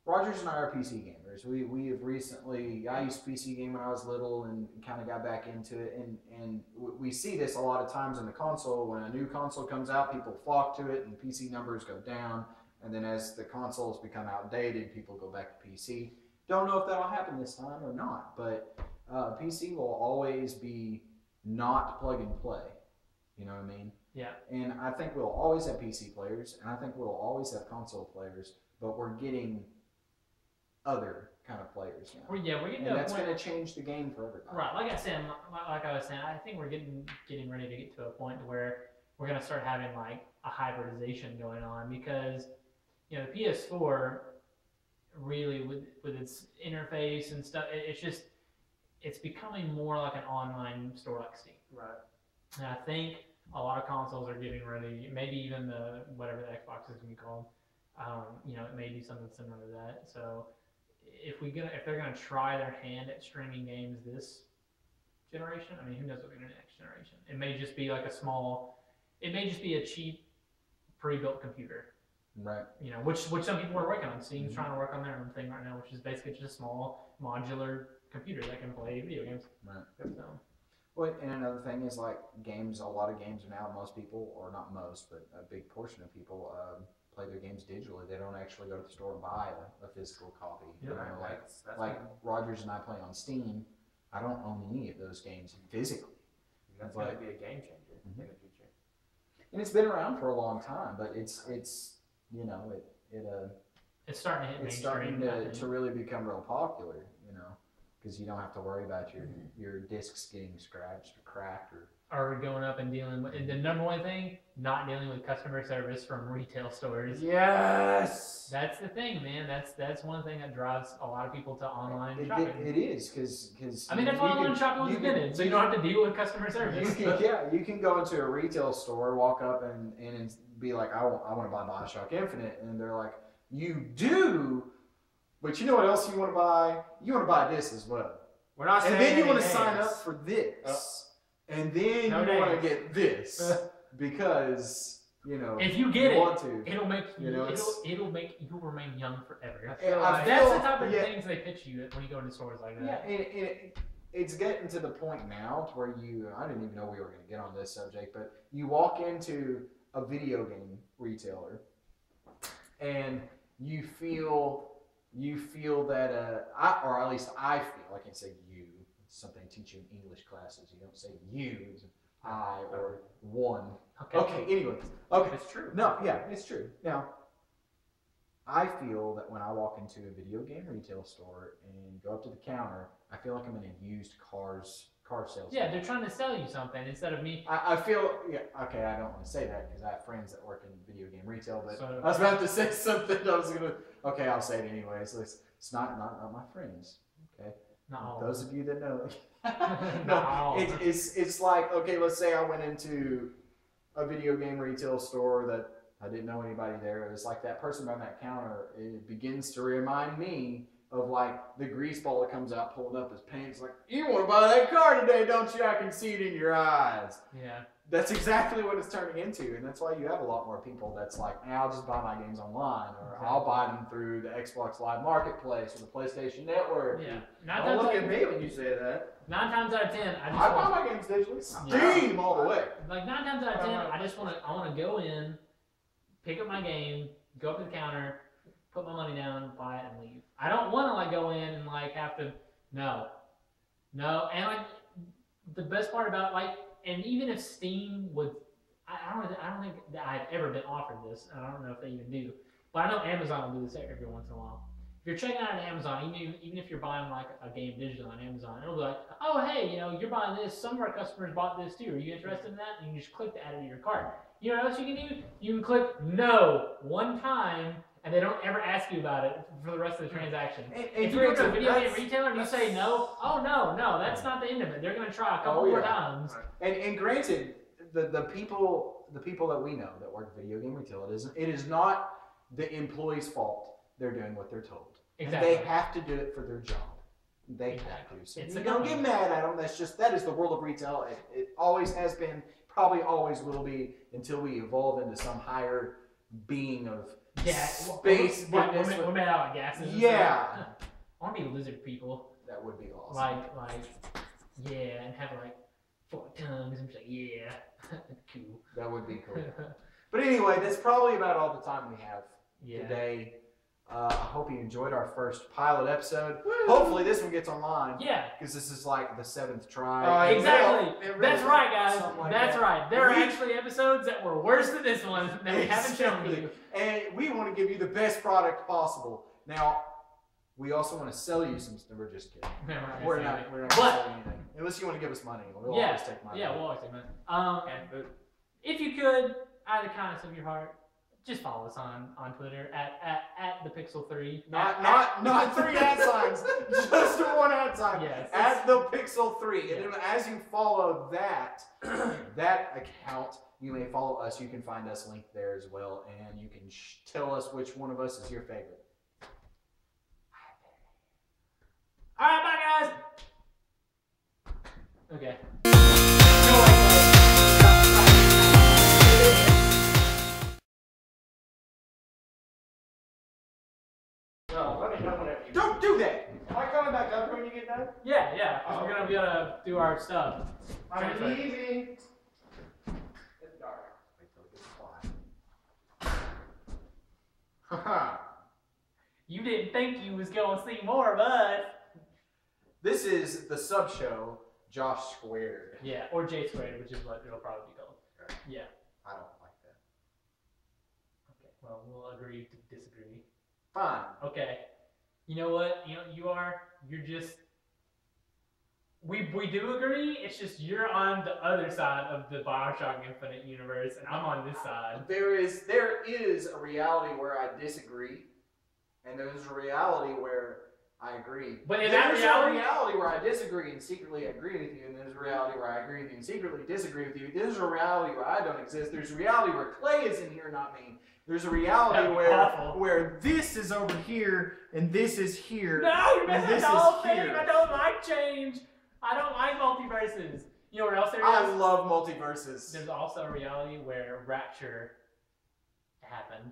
Rogers and I are PC gamers. We have recently, I used PC game when I was little and kind of got back into it, and we see this a lot of times in the console. When a new console comes out, people flock to it, and PC numbers go down. And then as the consoles become outdated, people go back to PC. Don't know if that'll happen this time or not, but PC will always be not plug and play. You know what I mean? Yeah. And I think we'll always have PC players, and I think we'll always have console players, but we're getting other kind of players now. We're getting And to a that's point. going to change the game for everybody. Right, like I was saying, I think we're getting ready to get to a point where we're gonna start having like a hybridization going on, because you know the PS4 really with its interface and stuff, it's becoming more like an online store like Steam. Right. And I think a lot of consoles are getting ready, maybe even whatever the Xbox is gonna be called. You know, it may do something similar to that. So if they're gonna try their hand at streaming games this generation, I mean, who knows what the next generation? It may just be like a cheap pre-built computer. Right. You know, which some people are working on. Steam's trying to work on their own thing right now, which is basically just a small modular computer that can play video games. Right. So, Well, and another thing is like games. A lot of games now, most people, or not most, but a big portion of people play their games digitally. They don't actually go to the store and buy a physical copy. Yeah, You know, That's like Rogers and I play on Steam. I don't own any of those games physically. That's But- going to be a game changer in the future. And it's been around for a long time, but it's you know it's starting to hit it's mainstream. starting I think. to really become real popular, you know, because you don't have to worry about your discs getting scratched or cracked or. Are going up and dealing with, and the number one thing, not dealing with customer service from retail stores. Yes. That's the thing, man. That's one thing that drives a lot of people to online shopping. It is because I mean, that's why online shopping was invented, so you don't have to deal with customer service. You can go into a retail store, walk up and be like, I want to buy BioShock Infinite, and they're like, you do, but you know what else you want to buy? You want to buy this as well, We're not saying and then you any want to sign names. up for this, and then No you want to names. get this because If you get want to. it'll make You know, it'll make you remain young forever. I That's feel- the type of yeah. things they pitch you when you go into stores like Yeah, that. and it's getting to the point now to where I didn't even know we were going to get on this subject, but you walk into a video game retailer and you feel that, or at least I feel, I can say you, it's something I teach you in English classes, you don't say you, it's I or one. Okay, anyways. Okay. It's true. No, yeah, it's true. Now, I feel that when I walk into a video game retail store and go up to the counter, I feel like I'm in a used car sales. Yeah, they're trying to sell you something instead of me. I feel, yeah, okay, I don't want to say that because I have friends that work in video game retail, but So- I was about to say something. Okay, I'll say it anyways. It's not my friends, okay? Not all. Those of you that know. Not all. It's like, okay, let's say I went into a video game retail store that I didn't know anybody there. It was like that person behind that counter, it begins to remind me of like the grease ball that comes out pulling up his pants. Like, you want to buy that car today, don't you? I can see it in your eyes. Yeah. That's exactly what it's turning into, and that's why you have a lot more people that's like, I'll just buy my games online, or I'll buy them through the Xbox Live Marketplace or the PlayStation Network. Yeah. Don't look at me when you say that. 9 times out of 10, I just I want, buy my games digitally. Yeah. Steam all the way. like 9 times out of 10, I want to go in, pick up my game, go up to the counter, put my money down, buy it, and leave. I don't want to like go in and like have to. No, and like the best part about like, and even if Steam would, I don't think that I've ever been offered this. I don't know if they even do, but I know Amazon will do this every once in a while. If you're checking out on Amazon, even if you're buying like a game digital on Amazon, it'll be like, oh hey, you're buying this. Some of our customers bought this too. Are you interested in that? And you can just click to add it to your cart. You know what else you can do? You can click no one time, and they don't ever ask you about it for the rest of the transaction. If you go to a video game retailer and you say no, oh no, that's not the end of it. They're gonna try a couple more times. And granted, the people that we know that work video game retail, it is not the employee's fault. They're doing what they're told. Exactly. And they have to do it for their job. They have to. So It's you a don't company. get mad at them. That is the world of retail. It always has been, probably always will be, until we evolve into some higher being of space. We're made out of gases. and Yeah. stuff. I want to be lizard people. That would be awesome. Yeah, and have like 4 tongues and be like, yeah, cool. That would be cool. But anyway, that's probably about all the time we have Yeah. today. I hope you enjoyed our first pilot episode. Hopefully this one gets online. Yeah. Because this is like the 7th try. Exactly. It really That's is. right, guys. Something like That's that. right. There are We- actually episodes that were worse than this one that we haven't shown Exactly. you. And we want to give you the best product possible. Now, we also want to sell you some stuff. We're just kidding. We're not going to But- sell you anything. Unless you want to give us money. We'll Yeah. always take money. Yeah, we'll always take money. Okay. If you could, out of the kindness of your heart, just follow us on Twitter at the Pixel3. Not 3 ad signs, just 1 ad sign. Yes. At the Pixel 3. Yeah. And then as you follow that account, you may follow us. You can find us linked there as well, and you can tell us which one of us is your favorite. All right, bye, guys. Okay. No, let me know whenever you. Don't do that. Am I coming back up when you get done? Yeah. 'Cause we're gonna be able to do our stuff. I'm Transfer. leaving. It's dark. Wait till it gets quiet. You didn't think you was gonna see more of us. This is the sub show, Josh Squared. Yeah, or J squared, which is what it'll probably be called. Okay. Yeah. I don't like that. Okay. Well, we'll agree to disagree. Fine. Okay. You know what? You're just. We do agree. It's just you're on the other side of the Bioshock Infinite universe, and I'm on this side. There is a reality where I disagree, and there's a reality where I agree. But in that there's reality- a reality where I disagree and secretly agree with you, and there's a reality where I agree with you and secretly disagree with you. There's a reality where I don't exist. There's a reality where Clay is in here, not me. There's a reality That'd be awful. where this is over here and this is here. No, you're and missing this the is whole thing. here. I don't like change. I don't like multiverses. You know what else there I is? love multiverses. There's also a reality where Rapture happened,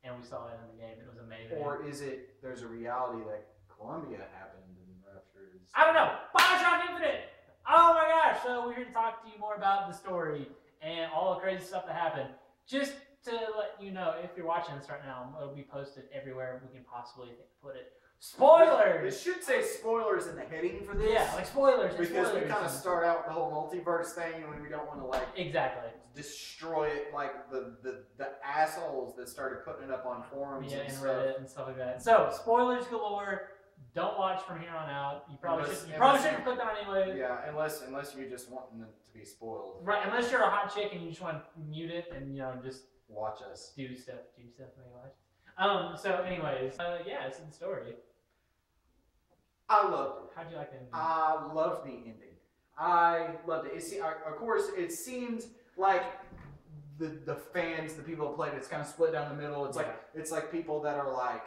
and we saw it in the game. It was amazing. Or is it there's a reality that Columbia happened and Rapture is... I don't know. BioShock Infinite! Oh my gosh! So we're here to talk to you more about the story and all the crazy stuff that happened. Just to let you know, if you're watching this right now, it'll be posted everywhere we can possibly put it. Spoilers! It should say spoilers in the heading for this. Yeah, like spoilers. Because spoilers we kind of start out the whole multiverse thing and we don't want to like exactly destroy it like the assholes that started putting it up on forums and and stuff. Reddit and stuff like that. So spoilers galore. Don't watch from here on out. You probably shouldn't put that on anyway. Yeah, unless you're just wanting it to be spoiled. Right, unless you're a hot chick and you just want to mute it and just watch us do stuff when you watch. So anyways, yeah, it's the story. I loved it. How'd you like the ending? I loved the ending. I loved it. Of course, it seemed like the fans, the people that played it, it's kind of split down the middle. It's like people that are like,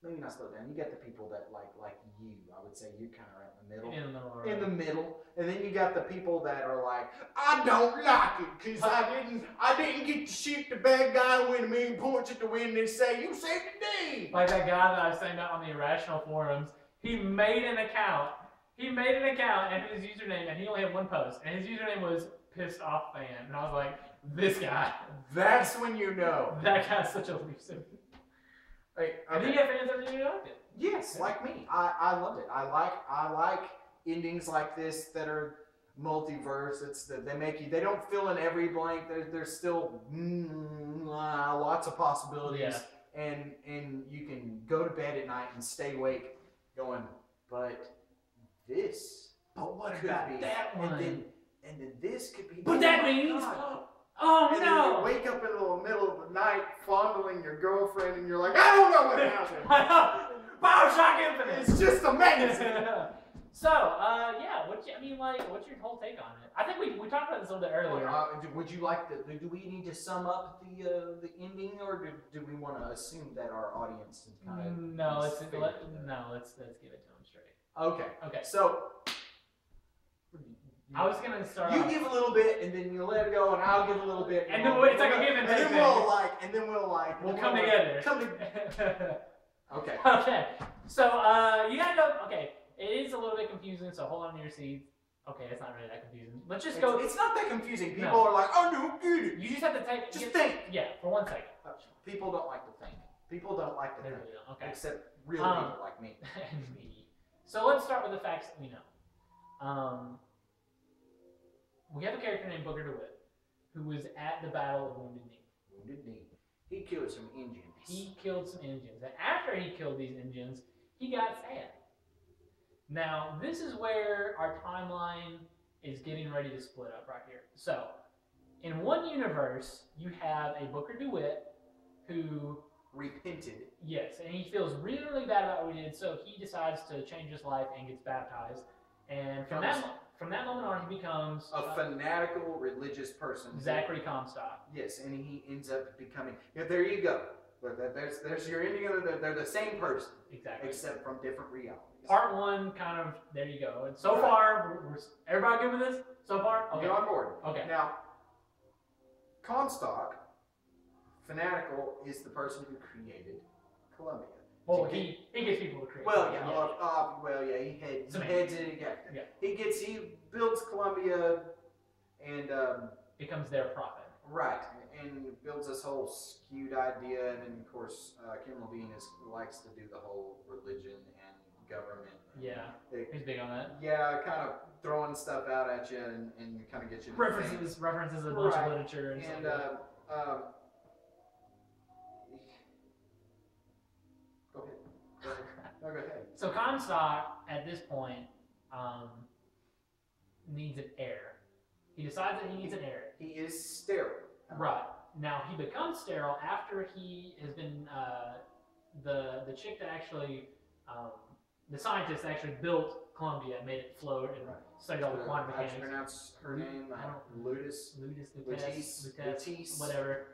no, you're not split down. You got the people that like you. I would say you're kind of right in the middle. In the middle. And then you got the people that are like, I don't like it because I didn't get to shoot the bad guy when me and points at the window and say, you saved the day. Like that guy that I was saying about on the Irrational forums. He made an account and his username, and he only had one post, and his username was Pissed Off Fan, and I was like, this guy. That's when you know. That guy's such a loser. And then you have fans that really liked it. Yes, like me. I loved it. I like endings like this that are multiverse. It's that they don't fill in every blank. There's still lots of possibilities, and you can go to bed at night and stay awake. Going, but what about be that one? And then this could be. But that means, oh and no! then you wake up in the middle of the night fondling your girlfriend, and you're like, I don't know what happened. BioShock Infinite. It's just amazing. So, what's your whole take on it? I think we talked about this a little bit earlier. Would you like do we need to sum up the ending, or do we want to assume that our audience is kind of let's give it to them straight. Okay. So I was gonna start. You give a little bit, and then you let it go, and I'll give a little bit, and then it's like a give and take. We'll come together. Okay. Okay. So you gotta know. Okay. It is a little bit confusing, so hold on to your seats. Okay, it's not really that confusing. Let's just go. It's not that confusing. People are like, I don't get it. You just have to think. Yeah, for 1 second. People don't like to think. People don't like to think. Really don't. Okay. Except real people like me. And me. So let's start with the facts that we know. We have a character named Booker DeWitt, who was at the Battle of Wounded Knee. Wounded Knee. He killed some Indians. He killed some Indians. And after he killed these Indians, he got sad. Now, this is where our timeline is getting ready to split up right here. So, in one universe, you have a Booker DeWitt who repented. Yes, and he feels really, really bad about what he did, so he decides to change his life and gets baptized. And from that moment on, he becomes a fanatical religious person. Zachary Comstock. Yes, and he ends up becoming. Yeah, there you go. There's your ending of it. They're the same person. Exactly. Except from different realities. Part one, kind of, there you go. And so far, we're everybody good with this? So far? Okay. Get on board. Okay. Now, Comstock, fanatical, is the person who created Columbia. Well, he gets people to create. Well, yeah. He heads it. Yeah. He builds Columbia, and becomes their prophet. Right, and builds this whole skewed idea, and then of course Kim Levine likes to do the whole religion and government. He's big on that. Yeah, kind of throwing stuff out at you and kind of get you. References a bunch of literature and stuff. Go ahead. So Comstock, at this point, needs an heir. He decides that he needs an heir. He is sterile. Right. Now, he becomes sterile after he has been, the chick that actually, the scientist that actually built Columbia and made it float and studied all the quantum mechanics. How do you pronounce her name? Lutece, whatever.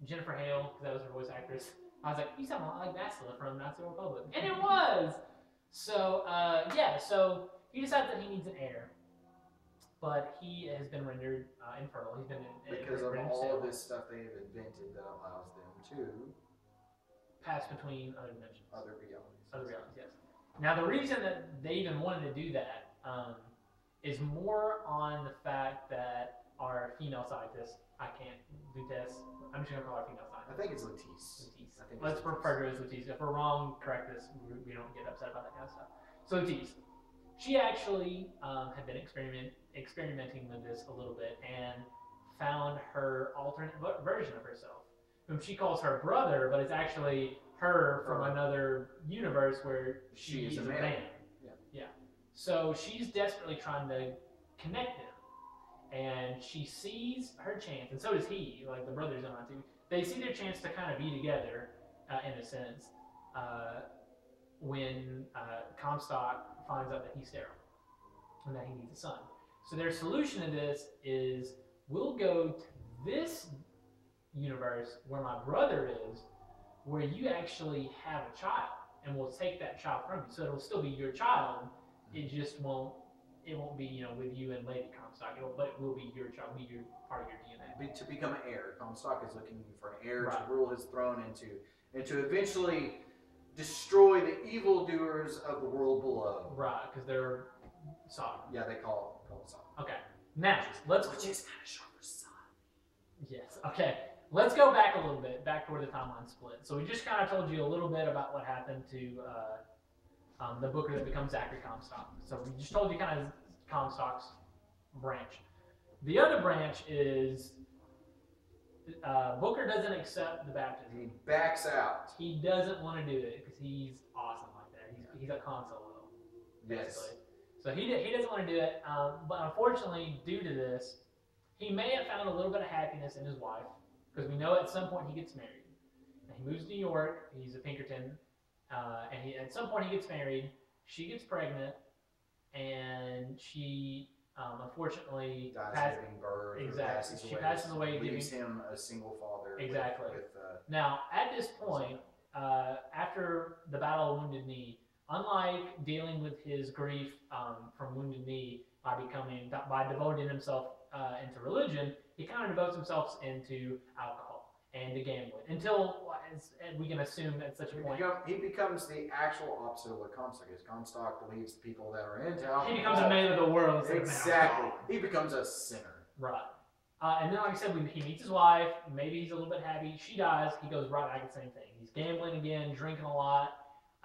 Jennifer Hale, because that was her voice actress. I was like, you sound a lot like Vasila from Nazi Republic. And it was! So, so he decides that he needs an heir. but he has been rendered infertile. He's been Because of rendered all stale, of this stuff they've invented that allows them to passed between other dimensions. other realities. Other realities, yes. Now, the reason that they even wanted to do that is more on the fact that our female scientist, I can't do this, I'm just going to call her female I scientist. think it's Latisse. Latisse. I think Let's it's refer to her as Latisse. If we're wrong, correct us. We don't get upset about that kind of stuff. So Latisse, she actually had been experimenting with this a little bit and found her alternate version of herself, whom she calls her brother, but it's actually her from another universe where She is a man. man. Yeah. So she's desperately trying to connect them, and she sees her chance, and so does he. Like the brothers don't want to. They see their chance to kind of be together, in a sense, when Comstock finds out that he's sterile and that he needs a son. So their solution to this is, we'll go to this universe where my brother is, where you actually have a child, and we'll take that child from you. So it'll still be your child. It just won't. It won't be with you and Lady Comstock. But it will be your child, be your part of your DNA. To become an heir, Comstock is looking for an heir Right. to rule his throne and to eventually destroy the evildoers of the world below. Right, because they're Sodom. Yeah, they call it Sodom. Okay. Now let's. Which is kind of short for Sodom. Yes. Okay. Let's go back a little bit, back to where the timeline split. So we just kind of told you a little bit about what happened to the Booker that becomes Zachary Comstock. So we just told you kind of Comstock's branch. The other branch is Booker doesn't accept the baptism. He backs out. He doesn't want to do it because he's awesome like that. He's a Han Solo, Yes. basically. So he doesn't want to do it. But unfortunately, due to this, he may have found a little bit of happiness in his wife. Because we know at some point he gets married. And he moves to New York. He's a Pinkerton. And at some point he gets married. She gets pregnant. And she, unfortunately, Dies giving birth. Exactly. Or She passes away leaves giving- him a single father. Exactly. With Now, at this point, after the Battle of Wounded Knee, unlike dealing with his grief from Wounded Knee by devoting himself into religion, he kind of devotes himself into alcohol and to gambling until we can assume at such a point he becomes the actual opposite of what Comstock is. Comstock believes people that are into alcohol. he becomes a man of the world. instead of an Exactly. alcoholic. He becomes a sinner. Right. And then, like I said, he meets his wife. Maybe he's a little bit happy. She dies. He goes right back to the same thing. He's gambling again, drinking a lot.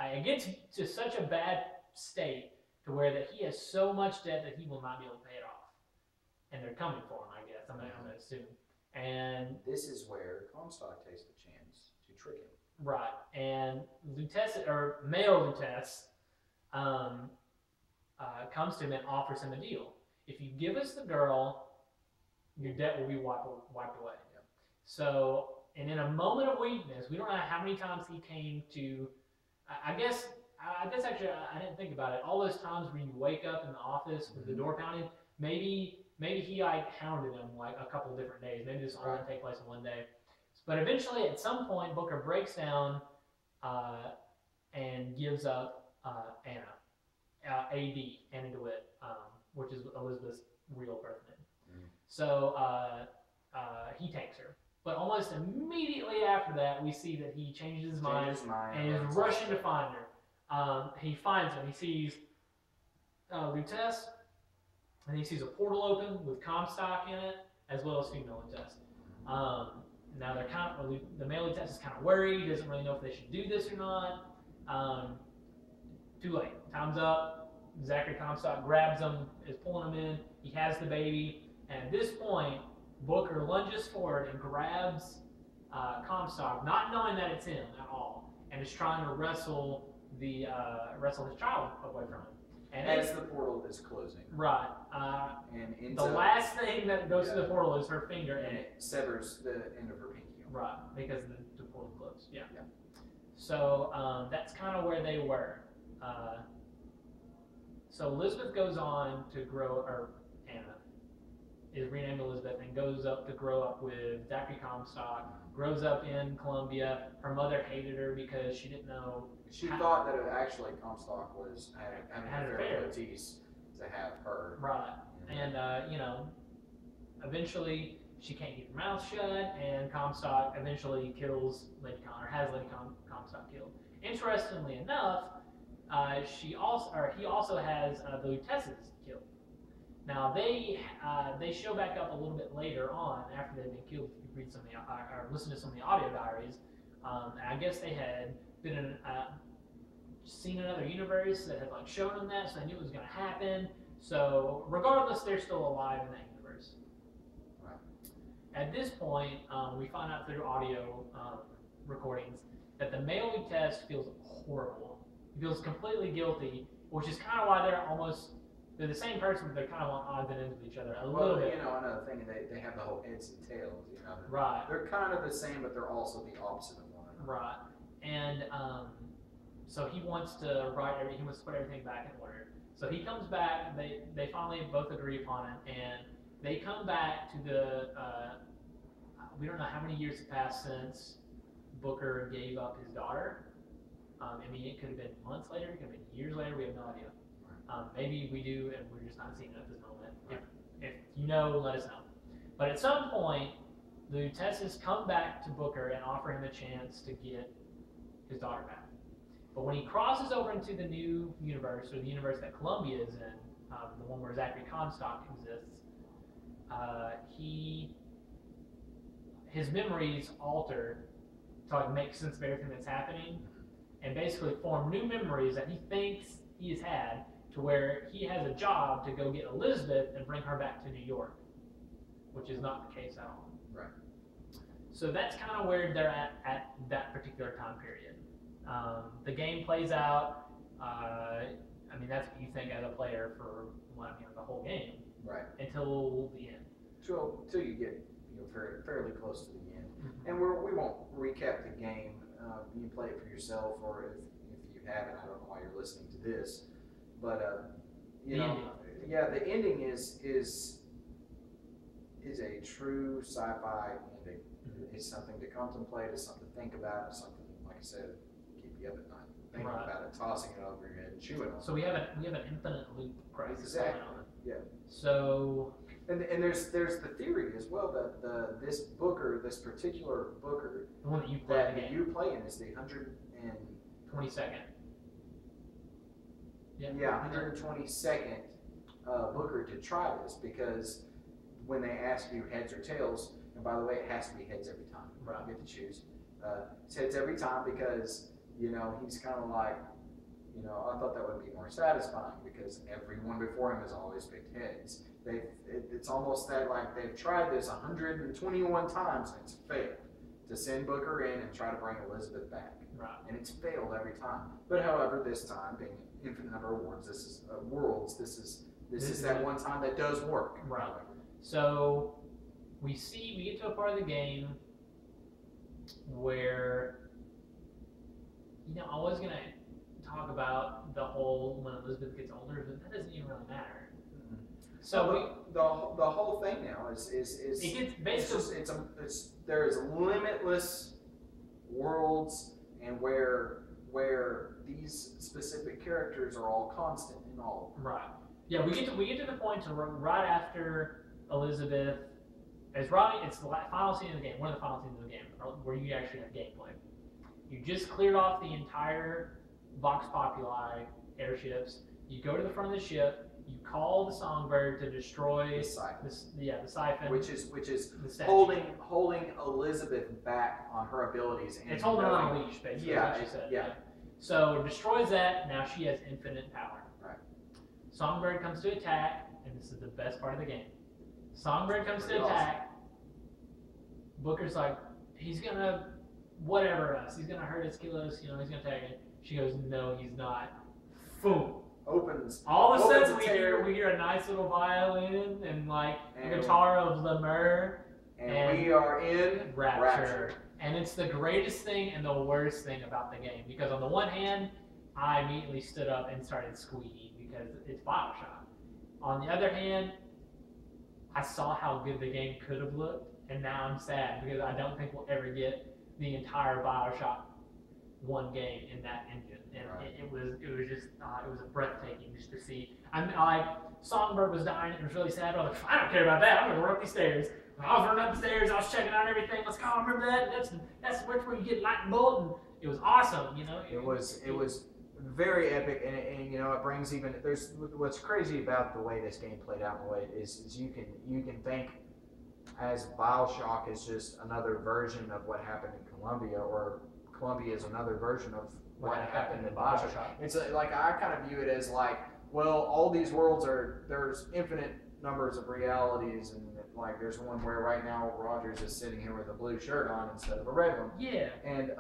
It gets to such a bad state to where that he has so much debt that he will not be able to pay it off. And they're coming for him, I guess. I'm going to assume. And This is where Comstock takes the chance to trick him. right, and Lutece, or male Lutece, comes to him and offers him a deal. If you give us the girl, your debt will be wiped away. Yep. So, and in a moment of weakness, we don't know how many times he came to. I guess actually I didn't think about it. All those times when you wake up in the office with the door pounding, maybe he like hounded him like a couple different days. Maybe this all didn't take place in one day. But eventually, at some point, Booker breaks down and gives up Anna, Anna DeWitt, which is Elizabeth's real birth name. So he takes her. But almost immediately after that, we see that he changes his mind and is rushing to find her. He finds her. He sees Lutece, and he sees a portal open with Comstock in it, as well as female Lutece. Now they're the male Lutece is kind of worried. He doesn't really know if they should do this or not. Too late. Time's up. Zachary Comstock grabs him, is pulling him in. He has the baby, and at this point, Booker lunges forward and grabs Comstock, not knowing that it's him at all, and is trying to wrestle his child away from him. And as the portal is closing. Right. And into, the last thing that goes through the portal is her finger, and it severs the end of her pinky. Right, because the portal closed. Yeah. So that's kind of where they were. So Elizabeth goes on to grow, or Anna is renamed Elizabeth, and goes up to grow up with Zachary Comstock. Grows up in Columbia. Her mother hated her because she didn't know. She thought that it actually Comstock was having Had an an affair affair. with Latisse to have her. Right. and eventually she can't keep her mouth shut, and Comstock eventually kills Lady Con, or has Lady Comstock killed. Interestingly enough, he also has the Lutecces killed. Now they show back up a little bit later on after they've been killed. If you read some of the or listen to some of the audio diaries, I guess they had been in, seen another universe that had like shown them that, so they knew it was going to happen. So regardless, they're still alive in that universe. Right. At this point, we find out through audio recordings that the male Lutece feels horrible. He feels completely guilty, which is kind of why they're the same person, but they're kind of on odds and ends with each other a little bit. Another thing, they have the whole heads and tails. Right. They're kind of the same, but they're also the opposite of one another. Right. And so he wants to he wants to put everything back in order. So he comes back. They finally both agree upon it, and they come back to the. We don't know how many years have passed since Booker gave up his daughter. I mean, it could have been months later. It could have been years later. We have no idea. Maybe we do, and we're just not seeing it at this moment. Right. If you know, let us know. But at some point, the Lutecces come back to Booker and offer him a chance to get his daughter back. But when he crosses over into the new universe, or the universe that Columbia is in, the one where Zachary Comstock exists, his memories alter to like make sense of everything that's happening, and basically form new memories that he thinks he has had, to where he has a job to go get Elizabeth and bring her back to New York, which is not the case at all. Right. So that's kind of where they're at that particular time period. The game plays out. I mean, that's what you think as a player for the whole game. Right. Until the end. Till you get fairly close to the end, Mm-hmm. and we won't recap the game. You can play it for yourself, or if you haven't, I don't know why you're listening to this, but Ending. Yeah, the ending is a true sci-fi ending. Mm-hmm. It's something to contemplate. It's something to think about. It's something, like I said, keep you up at night thinking Right. about it, tossing it over your head, chewing on it. So we have an infinite loop crisis Exactly. going on. Yeah. So. And there's the theory as well that this particular Booker The one that you play that the game. you play in is the 22nd. Yeah. 122nd Booker to try this, because when they ask you heads or tails, and by the way, it has to be heads every time. Right. You get to choose. It's heads every time because he's kind of like, I thought that would be more satisfying because everyone before him has always picked heads. It's almost that like they've tried this 121 times and it's failed to send Booker in and try to bring Elizabeth back. Right. And it's failed every time. But however, this time, being an infinite number of worlds, this is that one time that does work. Right. So we get to a part of the game where I was gonna talk about the whole when Elizabeth gets older, but that doesn't even really matter. So the whole thing now is it gets basically there is limitless worlds, and where these specific characters are all constant in all of them. right. Yeah, we get to the point to right after Elizabeth. It's the final scene of the game, one of the final scenes of the game, where you actually have gameplay. You just cleared off the entire Vox Populi airships. You go to the front of the ship. You call the Songbird to destroy The siphon. the siphon, Which is the statue. holding Elizabeth back on her abilities. And It's holding her on a leash, basically. Yeah, what she said. yeah. So destroys that. Now she has infinite power. Right. Songbird comes to attack, and this is the best part of the game. Songbird comes to Pretty attack. Booker's like, he's gonna whatever us. He's gonna hurt us, kill us. He's gonna attack it. She goes, no, he's not. Boom. Opens. All of a opens sudden, the we hear a nice little violin and like And- a guitar of Lemur. and we are in Rapture. And it's the greatest thing and the worst thing about the game, because on the one hand, I immediately stood up and started squeaking because it's BioShock. On the other hand, I saw how good the game could have looked, and now I'm sad because I don't think we'll ever get the entire BioShock one game in that engine, and Right. it was just it was breathtaking just to see. I mean, like Songbird was dying, it was really sad. But I was like, I don't care about that. I'm gonna run up these stairs. And I was running up the stairs. I was checking out everything. Let's go. Remember that? That's where you get lightning bolt, and it was awesome. You know, It was very epic, and you know it brings even. There's what's crazy about the way this game played out in the way it is you can think as BioShock is just another version of what happened in Columbia, or Columbia is another version of what happened in BioShock. It's like I kind of view it as like, well, all these worlds there's infinite numbers of realities, and like there's one where right now Rogers is sitting here with a blue shirt on instead of a red one. Yeah. And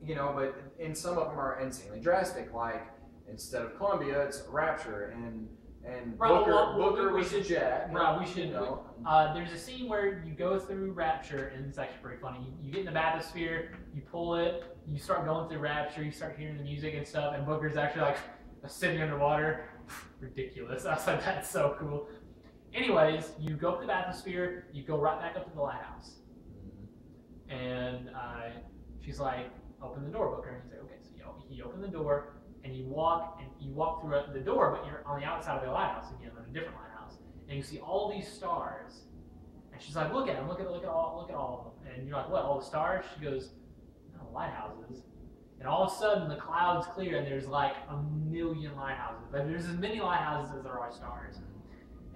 you know, but in some of them are insanely drastic. Like instead of Columbia, it's Rapture, and Right, Booker we was should- Jack. Right, we should. You know, There's a scene where you go through Rapture, and it's actually pretty funny. You get in the bathysphere, you pull it, you start going through Rapture, you start hearing the music and stuff, and Booker's actually like sitting underwater. Ridiculous. I was like, that's so cool. Anyways, you go up the bathysphere, you go right back up to the lighthouse, and she's like, "Open the door, Booker." And he's like, "Okay." So he opened the door, and you walk through the door, but you're on the outside of the lighthouse again, on a different lighthouse, and you see all these stars. And she's like, "Look at them! Look at all of them!" And you're like, "What? All the stars?" She goes, "No, lighthouses." And all of a sudden, the clouds clear, and there's like 1,000,000 lighthouses. Like, there's as many lighthouses as there are stars.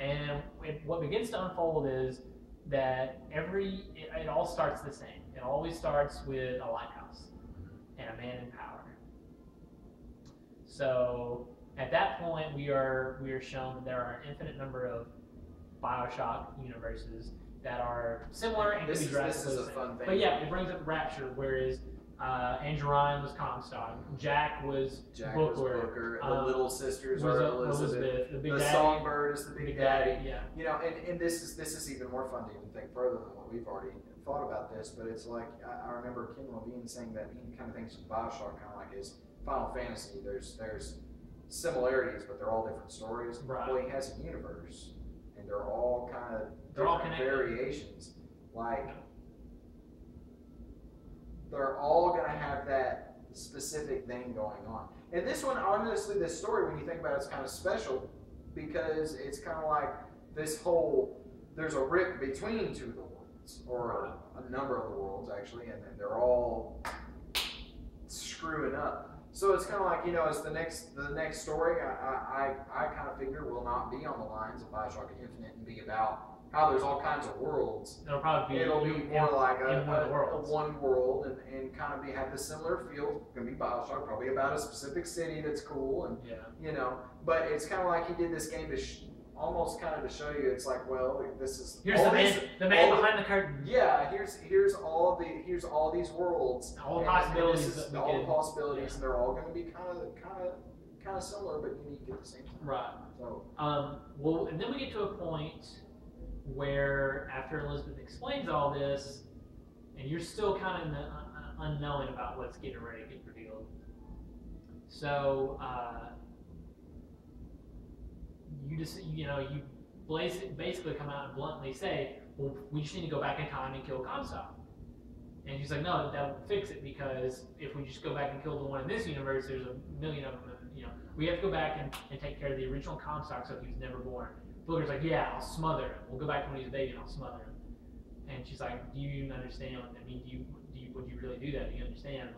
And what begins to unfold is that it all starts the same. It always starts with a lighthouse and a man in power. So at that point, we are shown that there are an infinite number of BioShock universes that are similar and this can be is drastically a the same. fun thing. But yeah, it brings up Rapture, whereas Andrew Ryan was Comstock, Jack was Booker, the little sisters was are Elizabeth. the big The daddy. Songbird is the big daddy. Yeah. You know, and this is even more fun to even think further than what we've already thought about this. But it's like I remember Ken Levine saying that he kind of thinks of BioShock kind of like his Final Fantasy. There's similarities, but they're all different stories. Right. Well, he has a universe, and they're all kind of They're all different connected. variations. Like they're all going to have that specific thing going on. And this one, honestly, this story, when you think about it, is kind of special because it's kind of like this whole, there's a rip between two of the worlds, or a number of the worlds, actually, and then they're all screwing up. So it's kind of like, you know, it's the next story, I kind of figure will not be on the lines of BioShock Infinite and be about how there's all kinds of worlds. It'll probably be more like a worlds. one world and kind of have the similar feel. It's gonna be BioShock, probably about a specific city that's cool, and you know. But it's kind of like he did this game to almost kind of to show you. It's like, well, this is here's the man behind the curtain. Yeah, here's all these worlds, all the possibilities. All the possibilities, and they're all going to be kind of similar, but unique at the same time. Right. So well, and then we get to a point where after Elizabeth explains all this, and you're still kind of unknowing about what's getting ready to get revealed. So you basically come out and bluntly say, well, we just need to go back in time and kill Comstock. And she's like, no, that won't fix it, because if we just go back and kill the one in this universe, there's 1,000,000 of them. You know, we have to go back and take care of the original Comstock so he was never born. Booker's like, yeah, I'll smother him. We'll go back to when he was a baby and I'll smother him. And she's like, do you even understand? I mean, would you really do that? Do you understand?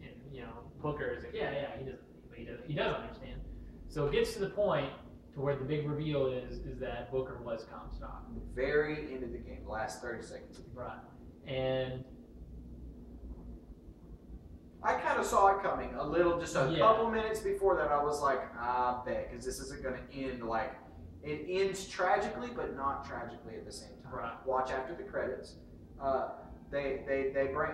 And you know, Booker is like, yeah, he does understand. So it gets to the point to where the big reveal is that Booker was Comstock. Very end of the game, last 30 seconds. Right. And I kind of saw it coming a little, just a couple minutes before that. I was like, I bet, because this isn't going to end like. It ends tragically, but not tragically at the same time. Right. Watch after the credits. They bring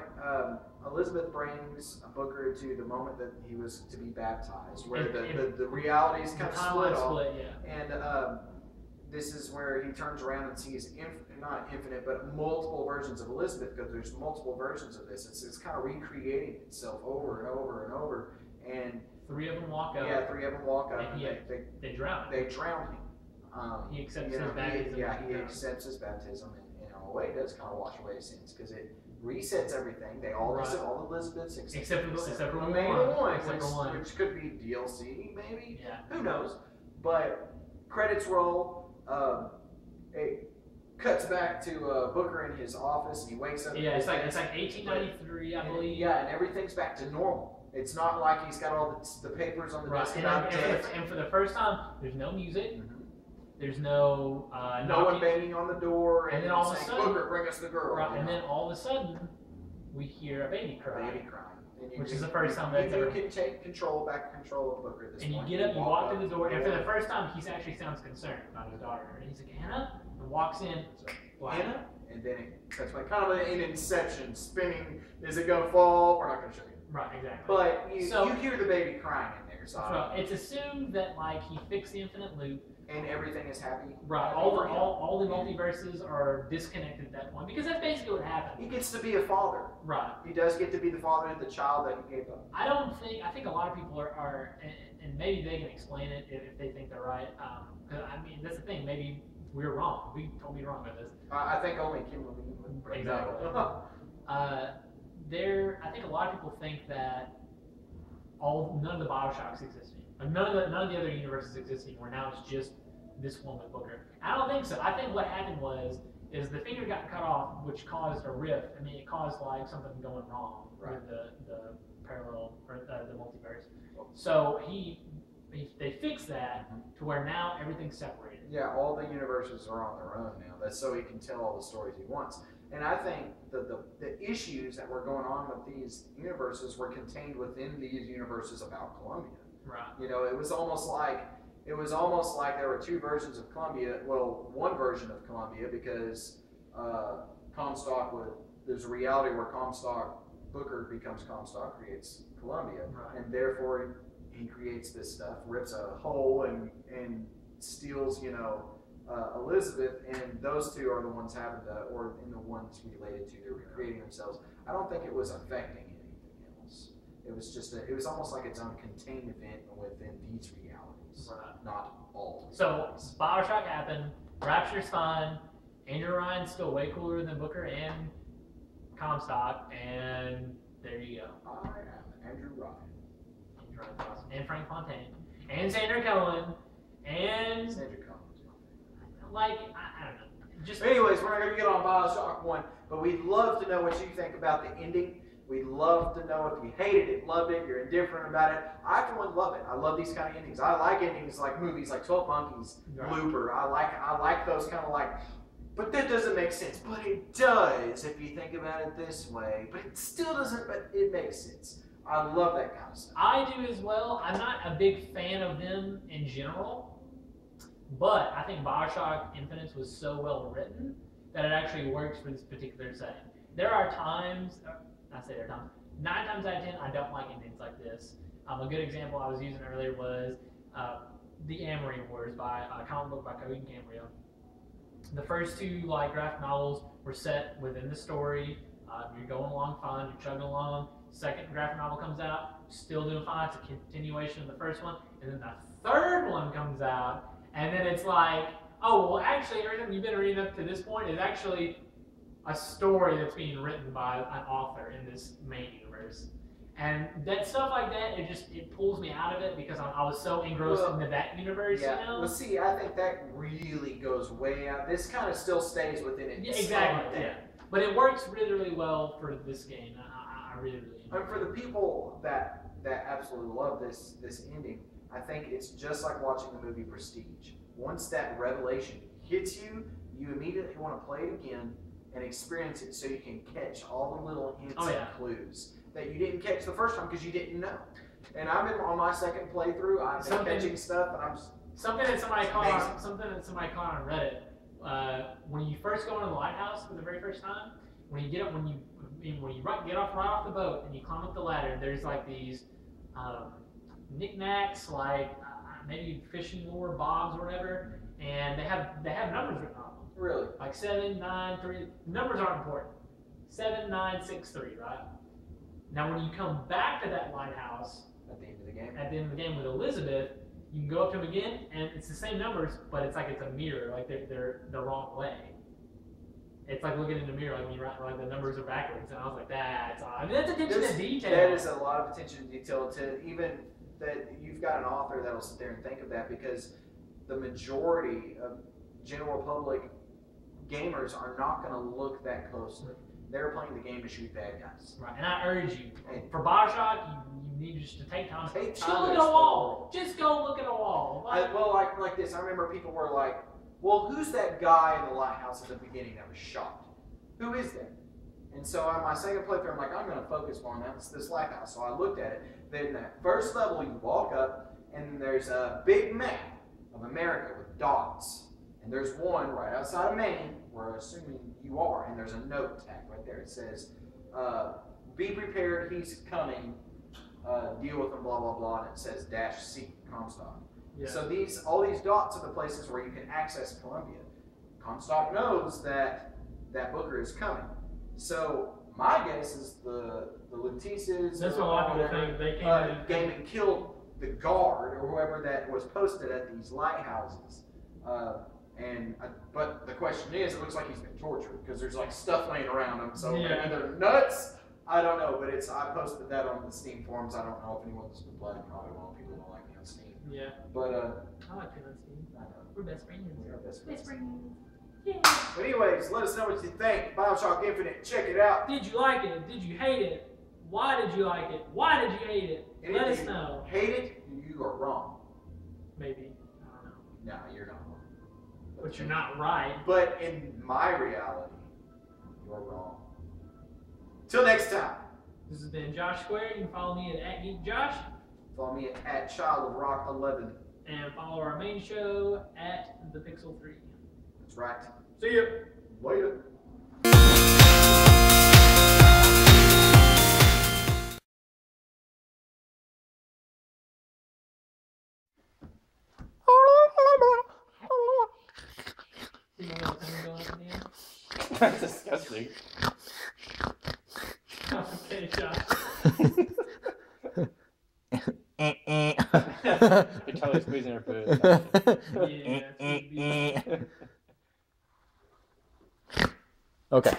Elizabeth brings Booker to the moment that he was to be baptized, where the realities kind of split off. And this is where he turns around and sees not infinite, but multiple versions of Elizabeth, because there's multiple versions of this. It's kind of recreating itself over and over and over. And 3 of them walk up. Yeah, 3 of them walk up, and they drown. They drown him. He accepts his baptism. He accepts his baptism, and in a way, it does kind of wash away his sins, because resets everything. They all Right. reset all Elizabeth's Except for the one. main one, Except for one. which could be DLC maybe. Yeah. Who knows? But credits roll. It cuts back to Booker in his office, and he wakes up. Yeah, it's like 1893, I believe. Yeah, and everything's back to normal. It's not like he's got all the papers on the desk about death. And for the first time, there's no music. Mhm. There's no No knocking. one banging on the door And and, then all of a saying, sudden- Booker, bring us the girl. Right, and then all of a sudden, we hear a baby cry. Baby crying. And Which is the first time that's you ever- can take back control of Booker at this And you point. get up, you walk through the door, and for the Yeah. first time, he actually sounds concerned about his daughter. And he's like, Hannah? And walks in. Black. Hannah? And then it cuts like kind of an Inception, spinning. Is it going to fall? We're not going to show you. Right, exactly. But you So- hear the baby crying in there. So, So it's assumed that like he fixed the infinite loop. and everything is happy. Right. All the multiverses are disconnected at that point because that's basically what happened. He gets to be a father. Right. He does get to be the father of the child that he gave up. I think a lot of people are and maybe they can explain it if they think they're right. 'Cause, I mean, that's the thing. Maybe we're wrong. We totally wrong with this. I think only Kimberly would bring that Exactly. up. I think a lot of people think that none of the Bioshocks exist anymore. Like, none of the other universes exist anymore. Now it's just this one with Booker. I don't think so. I think what happened is the finger got cut off, which caused a rift. I mean, it caused like something going wrong with the parallel or the multiverse. So they fixed that to where now everything's separated. Yeah, all the universes are on their own now. That's so he can tell all the stories he wants. And I think the issues that were going on with these universes were contained within these universes about Columbia. Right. You know, it was almost like there were two versions of Columbia. Well, one version of Columbia because Comstock there's a reality where Comstock Booker becomes Comstock, creates Columbia, Right. and therefore he creates this stuff, rips a hole and steals, Elizabeth, and those two are the ones or in the ones related to, they're recreating themselves. I don't think it was affecting anything else. It was almost like its own contained event within these realities, Right. not all. So Bioshock happened. Rapture's fine. Andrew Ryan's still way cooler than Booker and Comstock, and there you go. I am Andrew Ryan. Andrew Ryan's awesome. And Frank Fontaine, and Sandra Cohen, and Sandra Cohen's my like I don't know. Just Anyways, we're not going to get on Bioshock 1, but we'd love to know what you think about the ending. We'd love to know if you hated it, loved it, you're indifferent about it. I, for one, love it. I love these kind of endings. I like endings like movies like 12 Monkeys, Right. Looper. I like those kind of like, but that doesn't make sense. But it does if you think about it this way. But it still doesn't, but it makes sense. I love that kind of stuff. I do as well. I'm not a big fan of them in general, but I think Bioshock Infinite was so well written that it actually works for this particular setting. There are times, I say there are times, 9 times out of 10, I don't like endings like this. A good example I was using earlier was The Amory Wars by a comic book by Coheed and Cambria. The first two graphic novels were set within the story. You're going along fine, you're chugging along. Second graphic novel comes out, still doing fine. It's a continuation of the first one. And then the third one comes out, and then it's like, oh, well, actually, everything you've been reading up to this point is actually a story that's being written by an author in this main universe. And that stuff like that, it pulls me out of it because I was so engrossed into that universe, Yeah. you know? Well, see, I think that really goes way out. This kind of still stays within it. Yeah, exactly. Yeah. But it works really, really well for this game. I really, really enjoy And for the people that absolutely love this ending, I think it's just like watching the movie Prestige. Once that revelation hits you, you immediately want to play it again and experience it so you can catch all the little hints and clues that you didn't catch the first time because you didn't know. And I've been on my second playthrough. I've been catching stuff, and I'm just something that somebody caught on Reddit. When you first go into the lighthouse for the very first time, when you get up, get off right off the boat and you climb up the ladder, there's like these knickknacks, like maybe fishing lure, bobs, or whatever, and they have numbers written on them. really. Like 7, 9, 3. Numbers aren't important. 7, 9, 6, 3, right? Now, when you come back to that lighthouse At the end of the game. at the end of the game with Elizabeth, you can go up to them again, and it's the same numbers, but it's like it's a mirror, like they're the wrong way. it's like looking in the mirror, like when you write, like the numbers are backwards, and I was like, that's odd. I mean, that's attention to detail. That is a lot of attention to detail to even that you've got an author that'll sit there and think of that, because the majority of general public gamers are not going to look that closely. They're playing the game to shoot bad guys. Right, and I urge you, for Bioshock, you need just to take time. Take Just time go look to at a explore. wall. Just go look at a wall. Like this, I remember people were like, well, who's that guy in the lighthouse at the beginning that was shot? Who is that? And so on my second playthrough, I'm like, I'm going to focus more on that. It's this lighthouse. So I looked at it. Then that first level, you walk up, and there's a big map of America with dots. And there's one right outside of Maine, where I'm assuming you are, and there's a note tag right there. It says, be prepared, he's coming, deal with him, blah, blah, blah, and it says -C, Comstock. Yeah. So all these dots are the places where you can access Columbia. Comstock knows that Booker is coming. So my guess is the Luteces, That's what a lot of people think. They came and killed the guard or whoever that was posted at these lighthouses. But the question is, it looks like he's been tortured because there's like stuff laying around him. So maybe they're nuts. I don't know, but I posted that on the Steam forums. I don't know if anyone's been playing. Probably won't. People don't like me on Steam. Yeah. But I like it on Steam. I know. We're best friends. We are best friends. friends. Yeah. But anyways, let us know what you think. BioShock Infinite, check it out. Did you like it? Did you hate it? Why did you like it? Why did you hate it? And Let if us you know. hate it, you are wrong. Maybe. I don't know. No, you're not wrong. But you're not right. But in my reality, you're wrong. Till next time. This has been Josh Square. You can follow me at @GeekJosh. Follow me at Child of Rock 11. And follow our main show at The Pixel 3. That's right. See ya. Later. See my little tongue going up and down? That's disgusting. Okay, Josh. You're totally squeezing her food. Yeah. Okay.